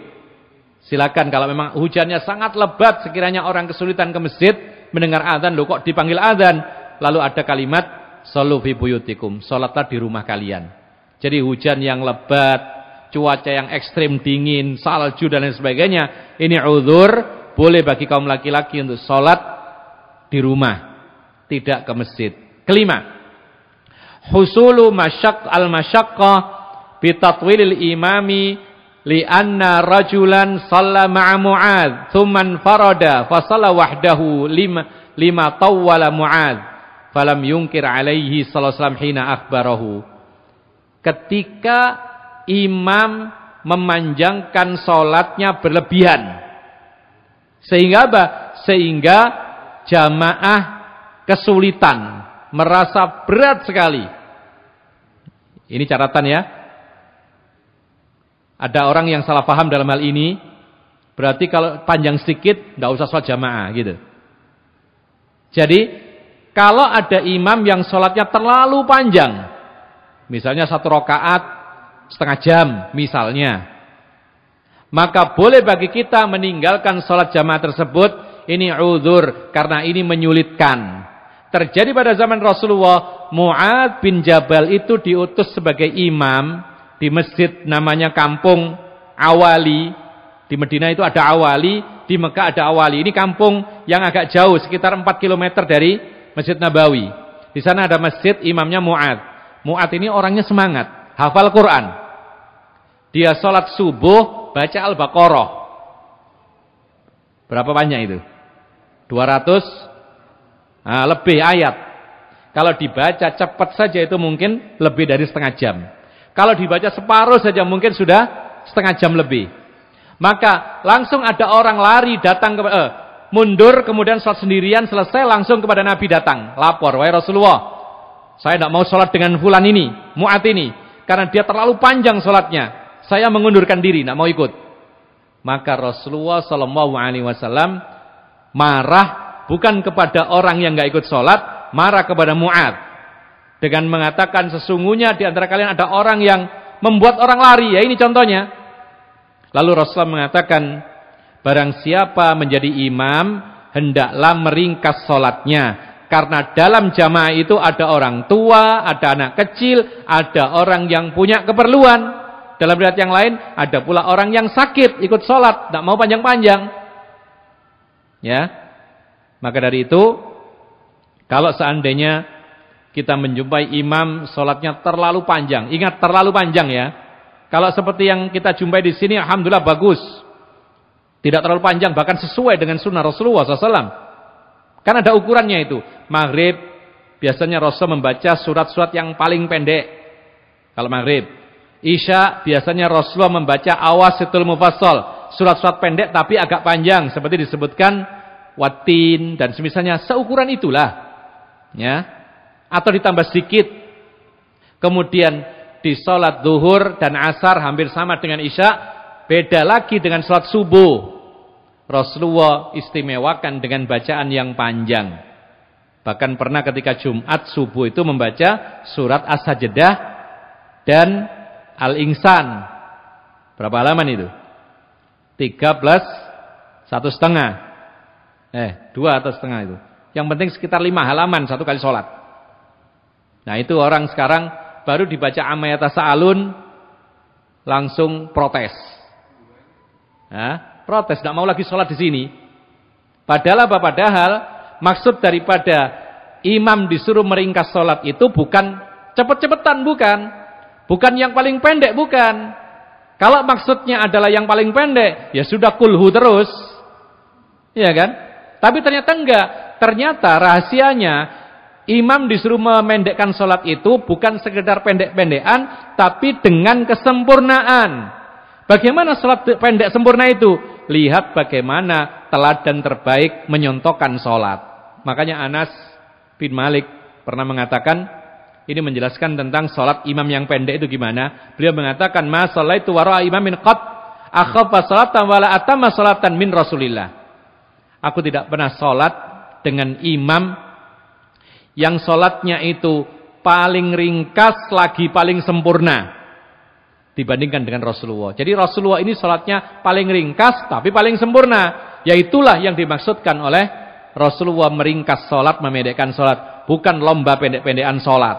Silakan kalau memang hujannya sangat lebat, sekiranya orang kesulitan ke masjid mendengar azan, loh kok dipanggil azan, lalu ada kalimat sallu fi buyutikum, salatlah di rumah kalian. Jadi hujan yang lebat, cuaca yang ekstrim dingin, salju dan lain sebagainya, ini uzur, boleh bagi kaum laki-laki untuk salat di rumah, tidak ke masjid. Kelima, husulu al-masyaqqah bi tatwilil imami li'anna rajulan shalla ma'a Mu'adz tsumman farada fa shalla wahdahu lima tawwala Mu'adz falam yunkir alaihi sallallahu alaihi wasallam hina akhbarahu. Ketika imam memanjangkan salatnya berlebihan, sehingga apa? Sehingga jamaah kesulitan, merasa berat sekali. Ini catatan ya. Ada orang yang salah paham dalam hal ini, berarti kalau panjang sedikit enggak usah sholat jamaah gitu. Jadi kalau ada imam yang sholatnya terlalu panjang, misalnya 1 rakaat setengah jam misalnya, maka boleh bagi kita meninggalkan sholat jamaah tersebut. Ini uzur karena ini menyulitkan. Terjadi pada zaman Rasulullah, Mu'adz bin Jabal itu diutus sebagai imam di masjid namanya kampung Awali. Di Madinah itu ada Awali, di Mekah ada Awali. Ini kampung yang agak jauh, sekitar 4 km dari Masjid Nabawi. Di sana ada masjid, imamnya Mu'adz. Mu'adz ini orangnya semangat, hafal Quran. Dia sholat subuh baca Al-Baqarah. Berapa banyak itu? 200 lebih ayat. Kalau dibaca cepat saja itu mungkin lebih dari setengah jam. Kalau dibaca separuh saja mungkin sudah setengah jam lebih. Maka langsung ada orang lari datang mundur, kemudian sholat sendirian, selesai langsung kepada Nabi datang, lapor, wahai Rasulullah, saya tidak mau sholat dengan fulan ini, Mu'adz ini, karena dia terlalu panjang sholatnya, saya mengundurkan diri, tidak mau ikut. Maka Rasulullah SAW marah bukan kepada orang yang nggak ikut sholat, marah kepada Mu'adz dengan mengatakan sesungguhnya di antara kalian ada orang yang membuat orang lari. Ya ini contohnya. Lalu Rasulullah mengatakan, barang siapa menjadi imam hendaklah meringkas sholatnya, karena dalam jamaah itu ada orang tua, ada anak kecil, ada orang yang punya keperluan. Dalam riwayat yang lain ada pula orang yang sakit ikut sholat, tidak mau panjang-panjang. Ya, maka dari itu, kalau seandainya kita menjumpai imam sholatnya terlalu panjang, ingat terlalu panjang ya. Kalau seperti yang kita jumpai di sini, alhamdulillah bagus, tidak terlalu panjang, bahkan sesuai dengan sunnah Rasulullah SAW. Kan ada ukurannya itu. Maghrib biasanya Rasul membaca surat-surat yang paling pendek. Kalau maghrib, Isya biasanya Rasulullah membaca Awasitul Mufassal, surat-surat pendek tapi agak panjang, seperti disebutkan Watin dan semisalnya, seukuran itulah. Ya, atau ditambah sedikit. Kemudian di sholat zuhur dan asar hampir sama dengan Isya, beda lagi dengan sholat subuh. Rasulullah istimewakan dengan bacaan yang panjang. Bahkan pernah ketika Jumat subuh itu membaca surat As-Sajdah dan Al-Insan. Berapa halaman itu? 13, 1,5. 2 atau setengah itu. Yang penting sekitar 5 halaman satu kali sholat. Nah itu orang sekarang baru dibaca Amayata Sa'alun langsung protes. Nah, protes, tidak mau lagi sholat di sini. Padahal apa? Padahal maksud daripada imam disuruh meringkas sholat itu bukan cepet-cepetan, bukan yang paling pendek, bukan. Kalau maksudnya adalah yang paling pendek, ya sudah kulhu terus, ya kan? Tapi ternyata enggak. Ternyata rahasianya imam disuruh memendekkan sholat itu bukan sekedar pendek-pendekan, tapi dengan kesempurnaan. Bagaimana sholat pendek sempurna itu? Lihat bagaimana teladan terbaik menyontohkan sholat. Makanya Anas bin Malik pernah mengatakan, Ini menjelaskan tentang sholat imam yang pendek itu gimana. Beliau mengatakan, ma sholaitu wara'a imamin qad akhaffa sholatan wala atamma sholatan min Rasulillah. Aku tidak pernah sholat dengan imam yang sholatnya itu paling ringkas lagi paling sempurna dibandingkan dengan Rasulullah. Jadi Rasulullah ini sholatnya paling ringkas tapi paling sempurna. Yaitulah yang dimaksudkan oleh Rasulullah meringkas sholat, memendekkan sholat. Bukan lomba pendek-pendekan sholat.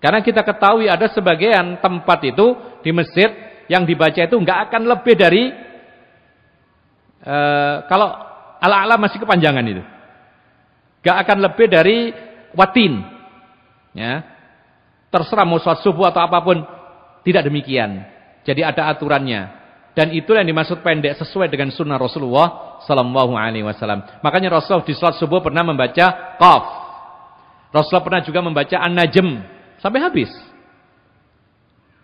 Karena kita ketahui ada sebagian tempat itu di masjid yang dibaca itu nggak akan lebih dari kalau ala-ala masih kepanjangan itu, nggak akan lebih dari watin, ya. Terserah mau sholat subuh atau apapun, tidak demikian. Jadi ada aturannya, dan itulah yang dimaksud pendek sesuai dengan sunnah Rasulullah Sallallahu Alaihi Wasallam. Makanya Rasulullah di sholat subuh pernah membaca Qaf, Rasulullah pernah juga membaca An-Najm sampai habis.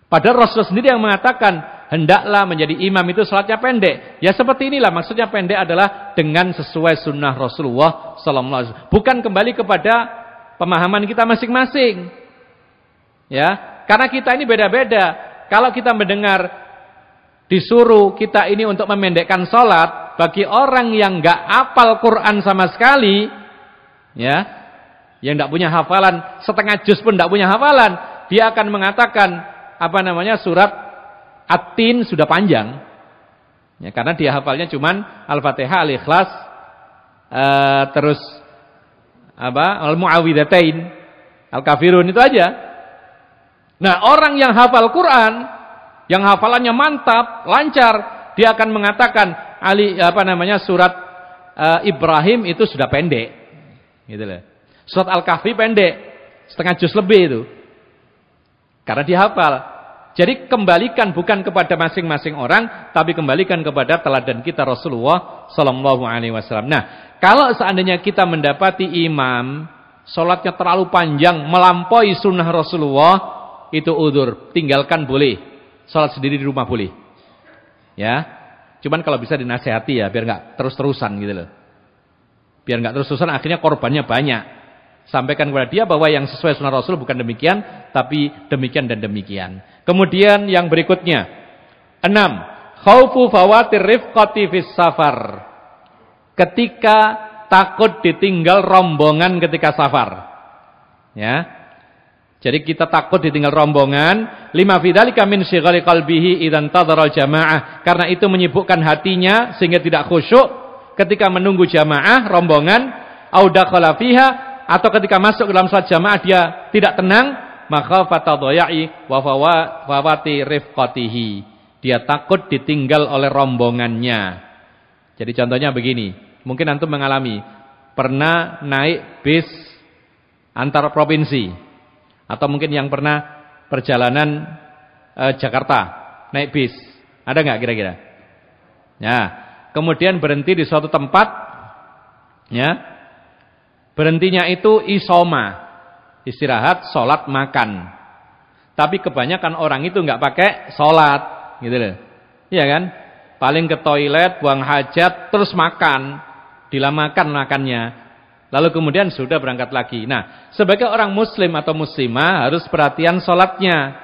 Padahal Rasulullah sendiri yang mengatakan hendaklah menjadi imam itu salatnya pendek. Ya seperti inilah maksudnya pendek adalah dengan sesuai sunnah Rasulullah sallallahu alaihi wasallam. Bukan kembali kepada pemahaman kita masing-masing. Ya, karena kita ini beda-beda. Kalau kita mendengar disuruh kita ini untuk memendekkan salat bagi orang yang enggak hafal Quran sama sekali, ya, yang tidak punya hafalan, setengah juz pun tidak punya hafalan, dia akan mengatakan surat At-Tin sudah panjang, ya, karena dia hafalnya cuman Al-Fatihah, Al-Ikhlas, terus Al-Mu'awwidhatain, Al-Kafirun, itu aja. Nah, orang yang hafal Quran, yang hafalannya mantap, lancar, dia akan mengatakan surat Ibrahim itu sudah pendek, gitu loh. Surat Al-Kahfi pendek, setengah juz lebih itu. Karena dihafal. Jadi kembalikan bukan kepada masing-masing orang, tapi kembalikan kepada teladan kita Rasulullah Sallallahu Alaihi Wasallam. Nah, kalau seandainya kita mendapati imam sholatnya terlalu panjang, melampaui sunnah Rasulullah, itu udzur, tinggalkan boleh. Sholat sendiri di rumah boleh. Ya, cuman kalau bisa dinasihati ya, biar nggak terus-terusan gitu loh. Biar nggak terus-terusan, akhirnya korbannya banyak. Sampaikan kepada dia bahwa yang sesuai sunnah Rasul bukan demikian, tapi demikian dan demikian. Kemudian yang berikutnya, 6. Khaufu fawatir rifqati fis safar. Ketika takut ditinggal rombongan ketika safar. Ya. Jadi kita takut ditinggal rombongan, lima fidzalika min syighali qalbihi idzan tadhara jamaah. Karena itu menyibukkan hatinya sehingga tidak khusyuk ketika menunggu jamaah rombongan, au dakhala fiha, atau ketika masuk ke dalam salat jamaah dia tidak tenang, maka fatadhaya'i wa fawati rifqatihi. Dia takut ditinggal oleh rombongannya. Jadi contohnya begini, mungkin antum mengalami pernah naik bis antar provinsi, atau mungkin yang pernah perjalanan Jakarta naik bis. Ada nggak kira-kira? Ya, kemudian berhenti di suatu tempat, ya. Berhentinya itu isoma, istirahat, sholat, makan. Tapi kebanyakan orang itu nggak pakai sholat, gitu loh. Iya kan? Paling ke toilet, buang hajat, terus makan, dilamakan makannya. Lalu kemudian sudah berangkat lagi. Nah, sebagai orang muslim atau muslimah harus perhatian sholatnya.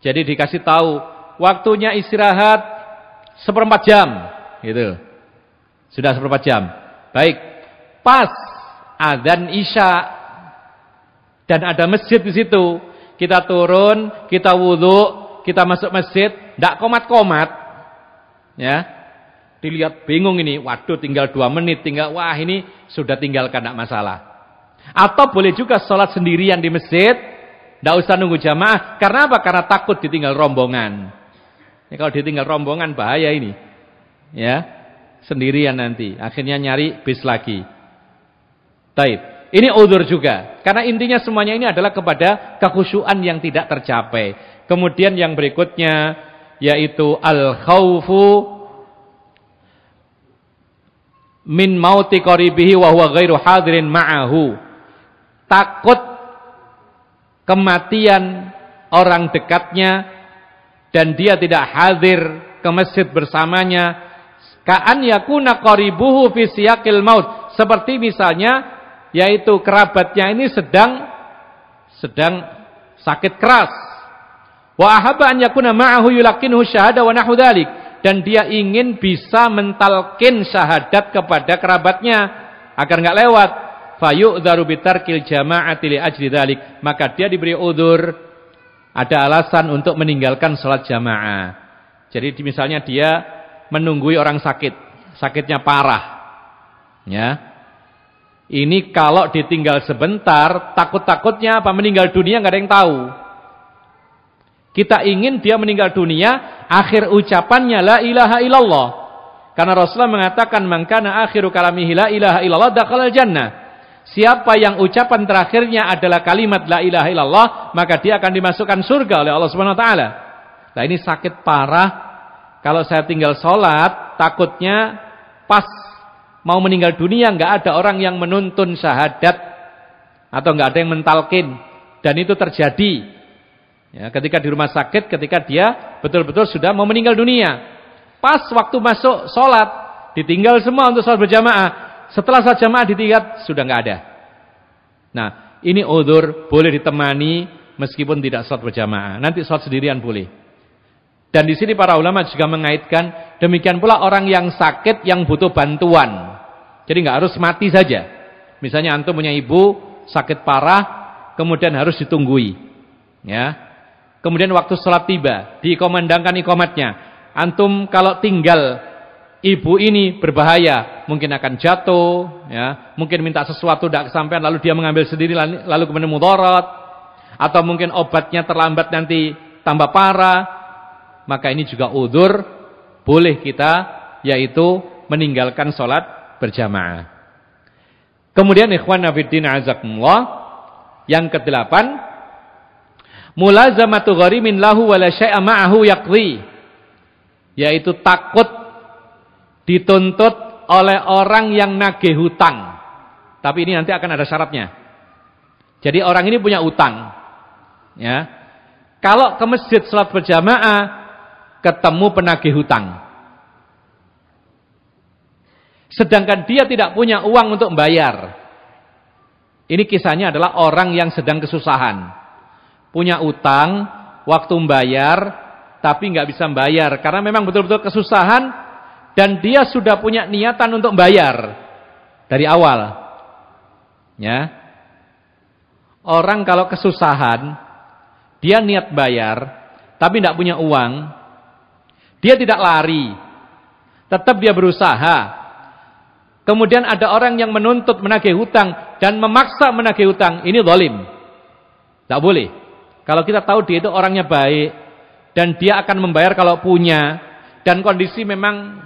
Jadi dikasih tahu, waktunya istirahat 1/4 jam, gitu. Sudah 1/4 jam. Baik, pas adzan Isya dan ada masjid di situ, kita turun, kita wudhu, kita masuk masjid, tidak komat-komat, ya. Dilihat bingung ini, waduh tinggal 2 menit, wah ini sudah tinggalkan, tidak masalah. Atau boleh juga sholat sendirian di masjid, tidak usah nunggu jamaah. Karena apa? Karena takut ditinggal rombongan. Ya, kalau ditinggal rombongan bahaya ini, ya, sendirian nanti, akhirnya nyari bis lagi. Taib. Ini udzur juga. Karena intinya semuanya ini adalah kepada kekhusyuan yang tidak tercapai. Kemudian yang berikutnya yaitu al-khaufu min mauti qaribihi wa huwa ghairu hadirin ma'ahu. Takut kematian orang dekatnya dan dia tidak hadir ke masjid bersamanya. Ka'an yakuna qaribuhu fi siyaqil maut. Seperti misalnya yaitu kerabatnya ini sedang sedang sakit keras. Wa ahabba an yakuna ma'ahu yulaqinuhu syahada wa nahwu dzalik, dan dia ingin bisa mentalkin syahadat kepada kerabatnya agar enggak lewat. Fayu'dzaru bitarkil jama'ati li ajli dzalik, maka dia diberi udzur, ada alasan untuk meninggalkan salat jamaah. Jadi misalnya dia menunggui orang sakit, sakitnya parah. Ya. Ini kalau ditinggal sebentar, takut-takutnya apa meninggal dunia enggak ada yang tahu. Kita ingin dia meninggal dunia, akhir ucapannya la ilaha illallah. Karena Rasulullah mengatakan man kana akhiru kalamihi la ilaha illallah dakhalal jannah. Siapa yang ucapan terakhirnya adalah kalimat la ilaha illallah, maka dia akan dimasukkan surga oleh Allah Subhanahu wa taala. Nah, ini sakit parah. Kalau saya tinggal sholat, takutnya pas mau meninggal dunia enggak ada orang yang menuntun syahadat atau enggak ada yang mentalkin, dan itu terjadi. Ya, ketika di rumah sakit, ketika dia betul-betul sudah mau meninggal dunia. Pas waktu masuk sholat, ditinggal semua untuk sholat berjamaah. Setelah sholat jamaah ditinggal, sudah nggak ada. Nah, ini udzur, boleh ditemani meskipun tidak sholat berjamaah. Nanti sholat sendirian boleh. Dan di sini para ulama juga mengaitkan, demikian pula orang yang sakit yang butuh bantuan. Jadi nggak harus mati saja. Misalnya antum punya ibu sakit parah, kemudian harus ditunggui. Ya. Kemudian waktu sholat tiba, dikomandangkan iqamatnya. Antum kalau tinggal, ibu ini berbahaya, mungkin akan jatuh, ya, mungkin minta sesuatu tidak kesampaian, lalu dia mengambil sendiri, lalu kemudian mudarat, atau mungkin obatnya terlambat nanti tambah parah, maka ini juga udzur, boleh kita, yaitu meninggalkan sholat berjamaah. Kemudian ikhwan fillah azakumullah, yang ke-8, mulazamatu gharimin lahu wala syai'a ma'ahu yaqdi, yaitu takut dituntut oleh orang yang nagih hutang. Tapi ini nanti akan ada syaratnya. Jadi orang ini punya utang. Ya. Kalau ke masjid salat berjamaah ketemu penagih hutang. Sedangkan dia tidak punya uang untuk membayar. Ini kisahnya adalah orang yang sedang kesusahan. Punya utang, waktu membayar tapi nggak bisa membayar karena memang betul-betul kesusahan. Dan dia sudah punya niatan untuk membayar dari awal. Ya. Orang kalau kesusahan, dia niat bayar, tapi tidak punya uang, dia tidak lari, tetap dia berusaha. Kemudian ada orang yang menuntut menagih hutang dan memaksa menagih hutang, ini zalim. Tidak boleh. Kalau kita tahu dia itu orangnya baik dan dia akan membayar kalau punya, dan kondisi memang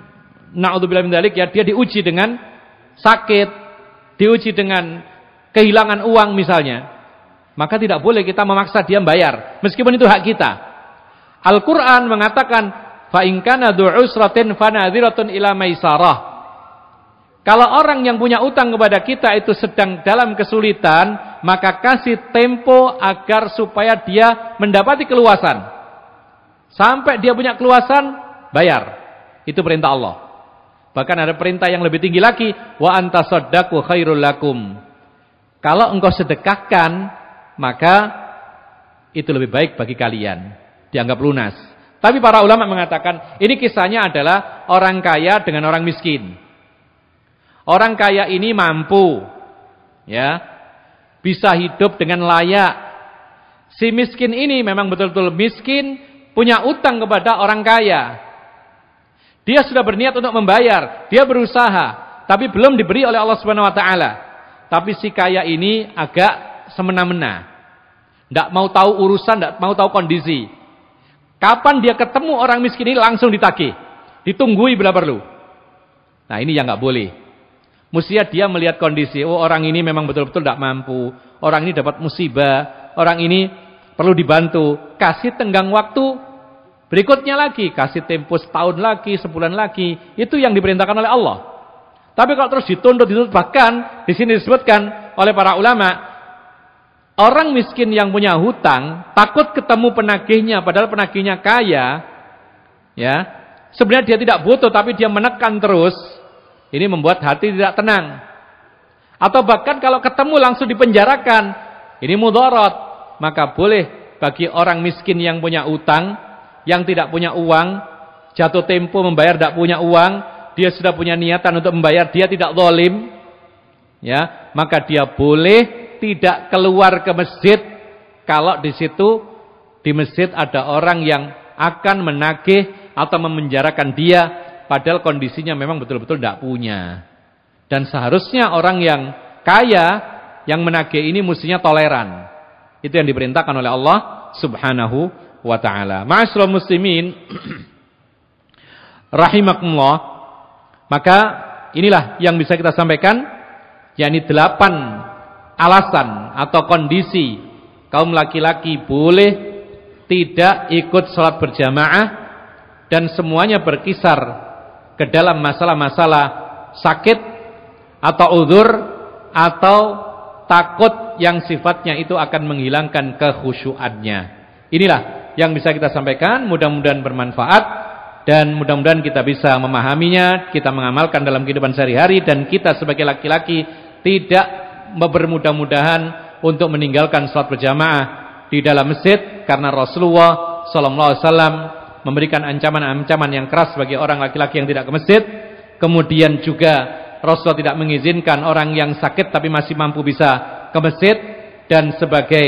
na'udzubillah min dzalik, ya, dia diuji dengan sakit, diuji dengan kehilangan uang misalnya, maka tidak boleh kita memaksa dia membayar meskipun itu hak kita. Al-Qur'an mengatakan fa in kana dzu usratin fanadhiratun ila maisarah. Kalau orang yang punya utang kepada kita itu sedang dalam kesulitan, maka kasih tempo agar supaya dia mendapati keluasan. Sampai dia punya keluasan, bayar. Itu perintah Allah. Bahkan ada perintah yang lebih tinggi lagi, wa antasaddaqu khairul lakum. Kalau engkau sedekahkan, maka itu lebih baik bagi kalian, dianggap lunas. Tapi para ulama mengatakan, ini kisahnya adalah orang kaya dengan orang miskin. Orang kaya ini mampu, ya, bisa hidup dengan layak. Si miskin ini memang betul-betul miskin, punya utang kepada orang kaya. Dia sudah berniat untuk membayar, dia berusaha, tapi belum diberi oleh Allah Subhanahu wa taala. Tapi si kaya ini agak semena-mena. Enggak mau tahu urusan, enggak mau tahu kondisi. Kapan dia ketemu orang miskin ini langsung ditagih, ditunggui bila perlu. Nah, ini yang enggak boleh. Mestinya dia melihat kondisi, oh orang ini memang betul-betul enggak mampu, orang ini dapat musibah, orang ini perlu dibantu, kasih tenggang waktu. Berikutnya lagi, kasih tempo setahun lagi, sebulan lagi. Itu yang diperintahkan oleh Allah. Tapi kalau terus dituntut, bahkan di sini disebutkan oleh para ulama, orang miskin yang punya hutang, takut ketemu penagihnya, padahal penagihnya kaya, ya, sebenarnya dia tidak butuh, tapi dia menekan terus. Ini membuat hati tidak tenang. Atau bahkan kalau ketemu langsung dipenjarakan, ini mudarat. maka boleh bagi orang miskin yang punya utang, yang tidak punya uang, jatuh tempo membayar tidak punya uang, dia sudah punya niatan untuk membayar, dia tidak zalim, ya, maka dia boleh tidak keluar ke masjid kalau di situ di masjid ada orang yang akan menagih atau memenjarakan dia padahal kondisinya memang betul-betul tidak punya. Dan seharusnya orang yang kaya yang menagih ini mestinya toleran. Itu yang diperintahkan oleh Allah Subhanahu wa taala. Ma'asyiral muslimin rahimakumullah. Maka inilah yang bisa kita sampaikan, yakni 8 alasan atau kondisi kaum laki-laki boleh tidak ikut sholat berjamaah, dan semuanya berkisar ke dalam masalah-masalah sakit atau uzur atau takut yang sifatnya itu akan menghilangkan kekhusyuannya. Inilah yang bisa kita sampaikan, mudah-mudahan bermanfaat dan mudah-mudahan kita bisa memahaminya, kita mengamalkan dalam kehidupan sehari-hari, dan kita sebagai laki-laki tidak bermudah-mudahan untuk meninggalkan salat berjamaah di dalam masjid, karena Rasulullah SAW memberikan ancaman-ancaman yang keras bagi orang laki-laki yang tidak ke masjid. Kemudian juga Rasulullah tidak mengizinkan orang yang sakit tapi masih mampu bisa ke masjid, dan sebagai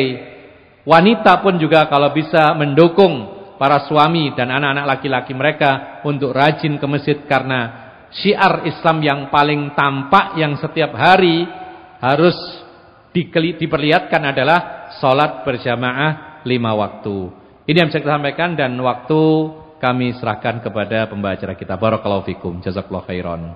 wanita pun juga kalau bisa mendukung para suami dan anak-anak laki-laki mereka untuk rajin ke masjid, karena syiar Islam yang paling tampak yang setiap hari harus diperlihatkan adalah sholat berjamaah 5 waktu. Ini yang bisa kita sampaikan, dan waktu kami serahkan kepada pembaca kita. Barakallahu fikum, jazakallahu khairan.